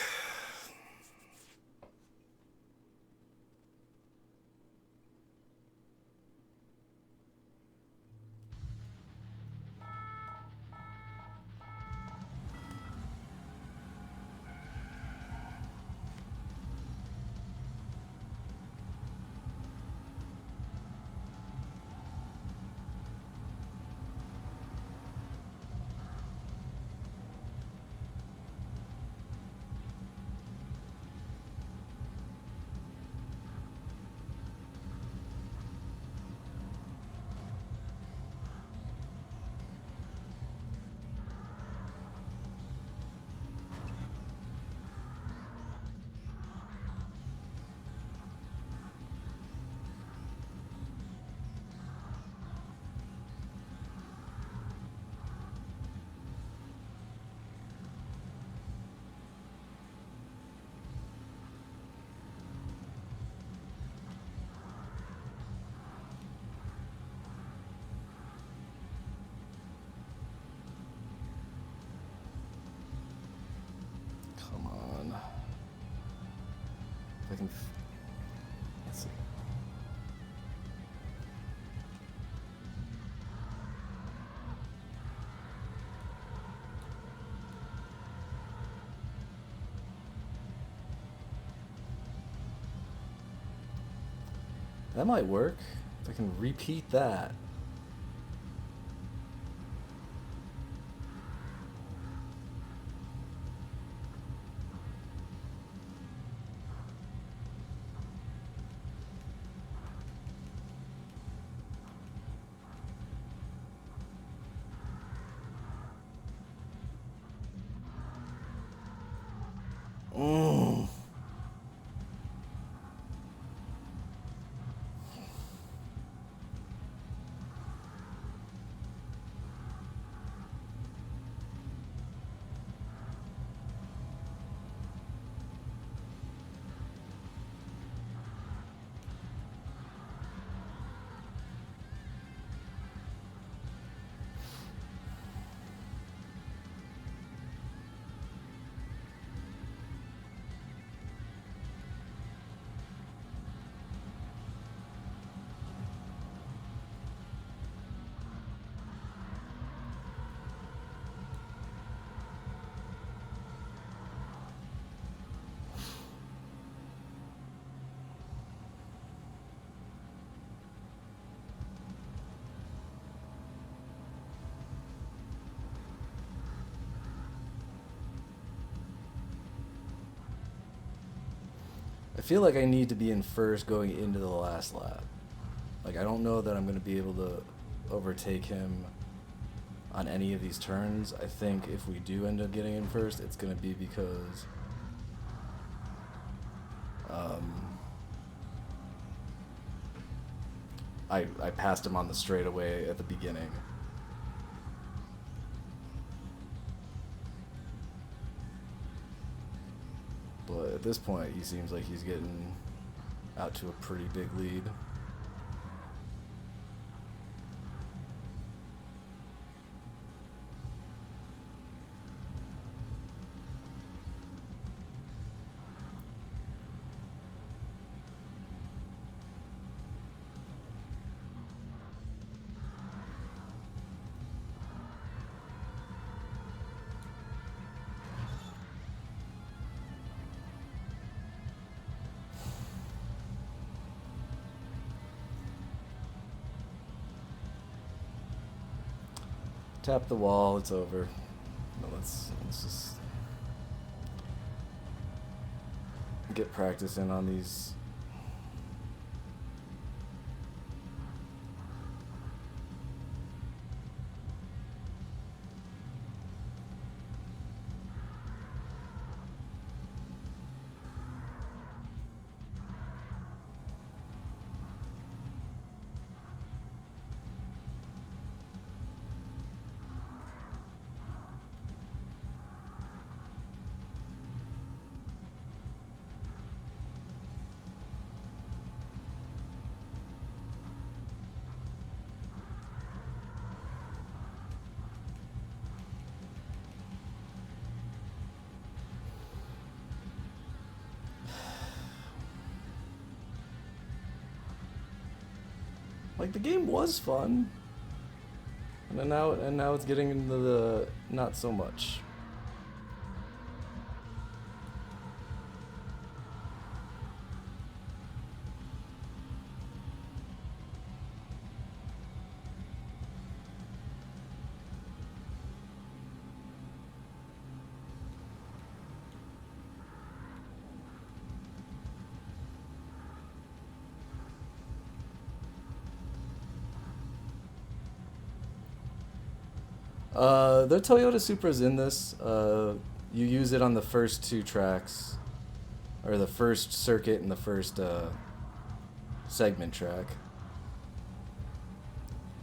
Come on. If I can... Let's see. That might work. If I can repeat that. Mm. I feel like I need to be in first going into the last lap. Like, I don't know that I'm going to be able to overtake him on any of these turns. I think if we do end up getting in first, it's going to be because I passed him on the straightaway at the beginning. but at this point, he seems like he's getting out to a pretty big lead. Tap the wall, it's over. No, let's just get practicing on these. Like, the game was fun, and then now it's getting into the not so much. The Toyota Supra's in this. You use it on the first two tracks, or the first circuit and the first segment track.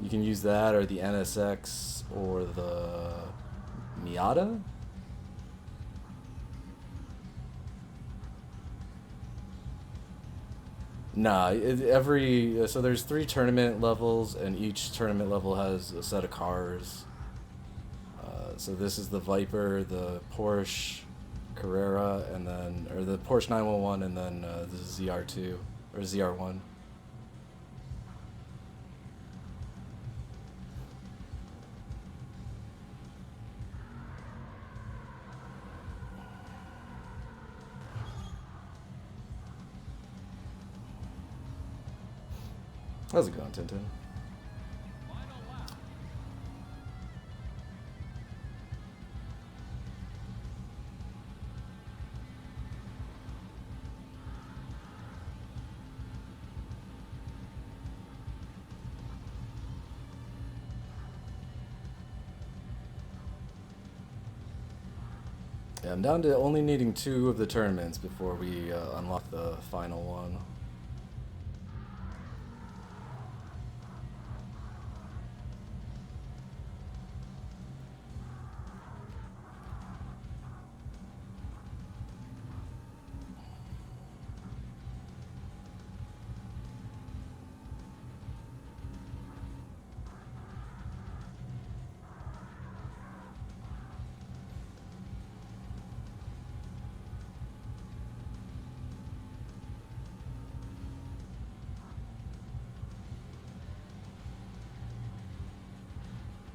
You can use that, or the NSX, or the Miata. Nah, so there's 3 tournament levels, and each tournament level has a set of cars. So this is the Viper, the Porsche Carrera, and then, or the Porsche 911, and then the ZR2 or ZR1. How's it going, Tintin? Yeah, I'm down to only needing 2 of the tournaments before we unlock the final one.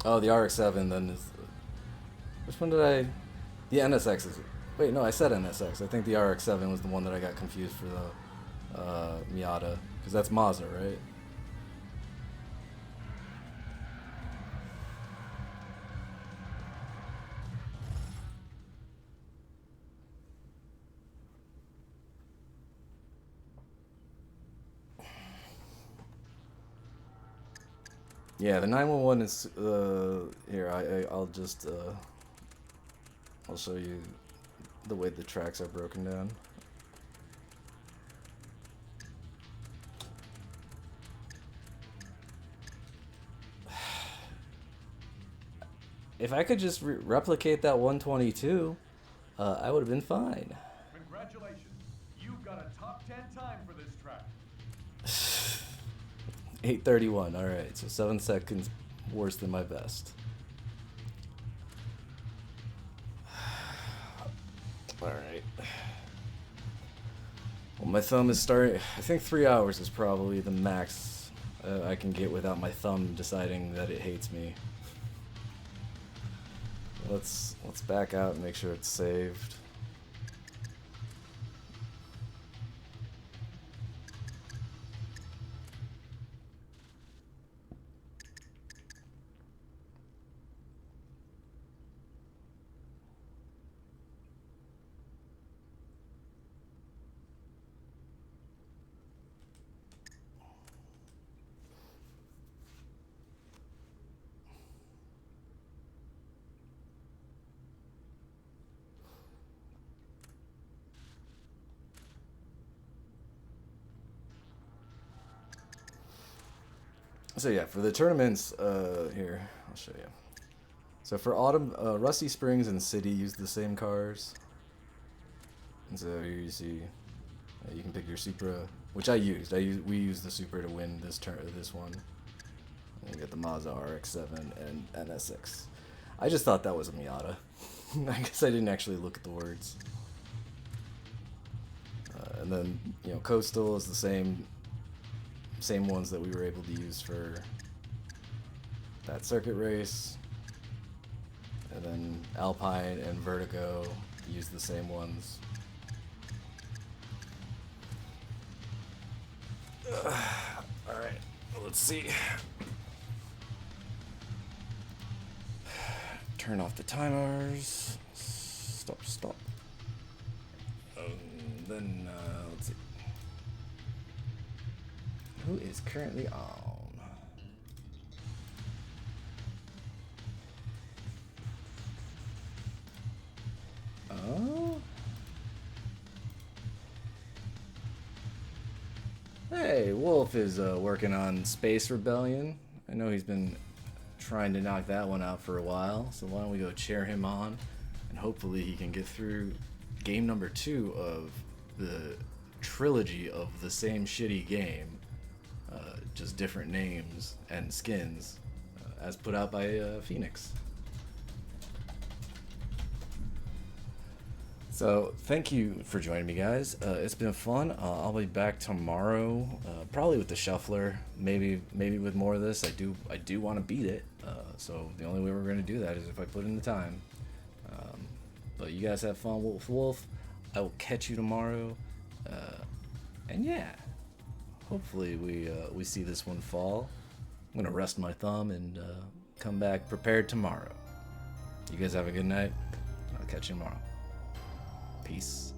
Oh, the RX-7 then is... Which one did I... The NSX is... Wait, no, I said NSX. I think the RX-7 was the one that I got confused for the Miata. Because that's Mazda, right? Yeah, the 911 is... here, I'll just... I'll show you the way the tracks are broken down. If I could just replicate that 122, I would have been fine. Congratulations. got a top 10 time for this track. 8:31. All right, so 7 seconds worse than my best. All right. Well, my thumb is starting. I think 3 hours is probably the max I can get without my thumb deciding that it hates me. Let's back out and make sure it's saved. So yeah, for the tournaments, here, I'll show you. So for Autumn, Rusty Springs and City use the same cars. And so here you see, you can pick your Supra, which I used. We used the Supra to win this one. And you get the Mazda RX-7 and NSX. I just thought that was a Miata. I guess I didn't actually look at the words. And then, you know, Coastal is the same ones that we were able to use for that circuit race. And then Alpine and Vertigo use the same ones. Alright, let's see. Turn off the timers. Stop. Then, let's see. Who is currently on? Oh? Hey, Wolf is working on Space Rebellion. I know he's been trying to knock that one out for a while, so why don't we go cheer him on, and hopefully he can get through game number 2 of the trilogy of the same shitty game, just different names and skins, as put out by Phoenix. So thank you for joining me, guys. It's been fun. I'll be back tomorrow, probably with the shuffler, maybe with more of this. I do want to beat it, so the only way we're going to do that is if I put in the time. But you guys have fun, Wolf. I will catch you tomorrow, and yeah, hopefully we see this one fall. I'm gonna rest my thumb and come back prepared tomorrow. You guys have a good night. I'll catch you tomorrow. Peace.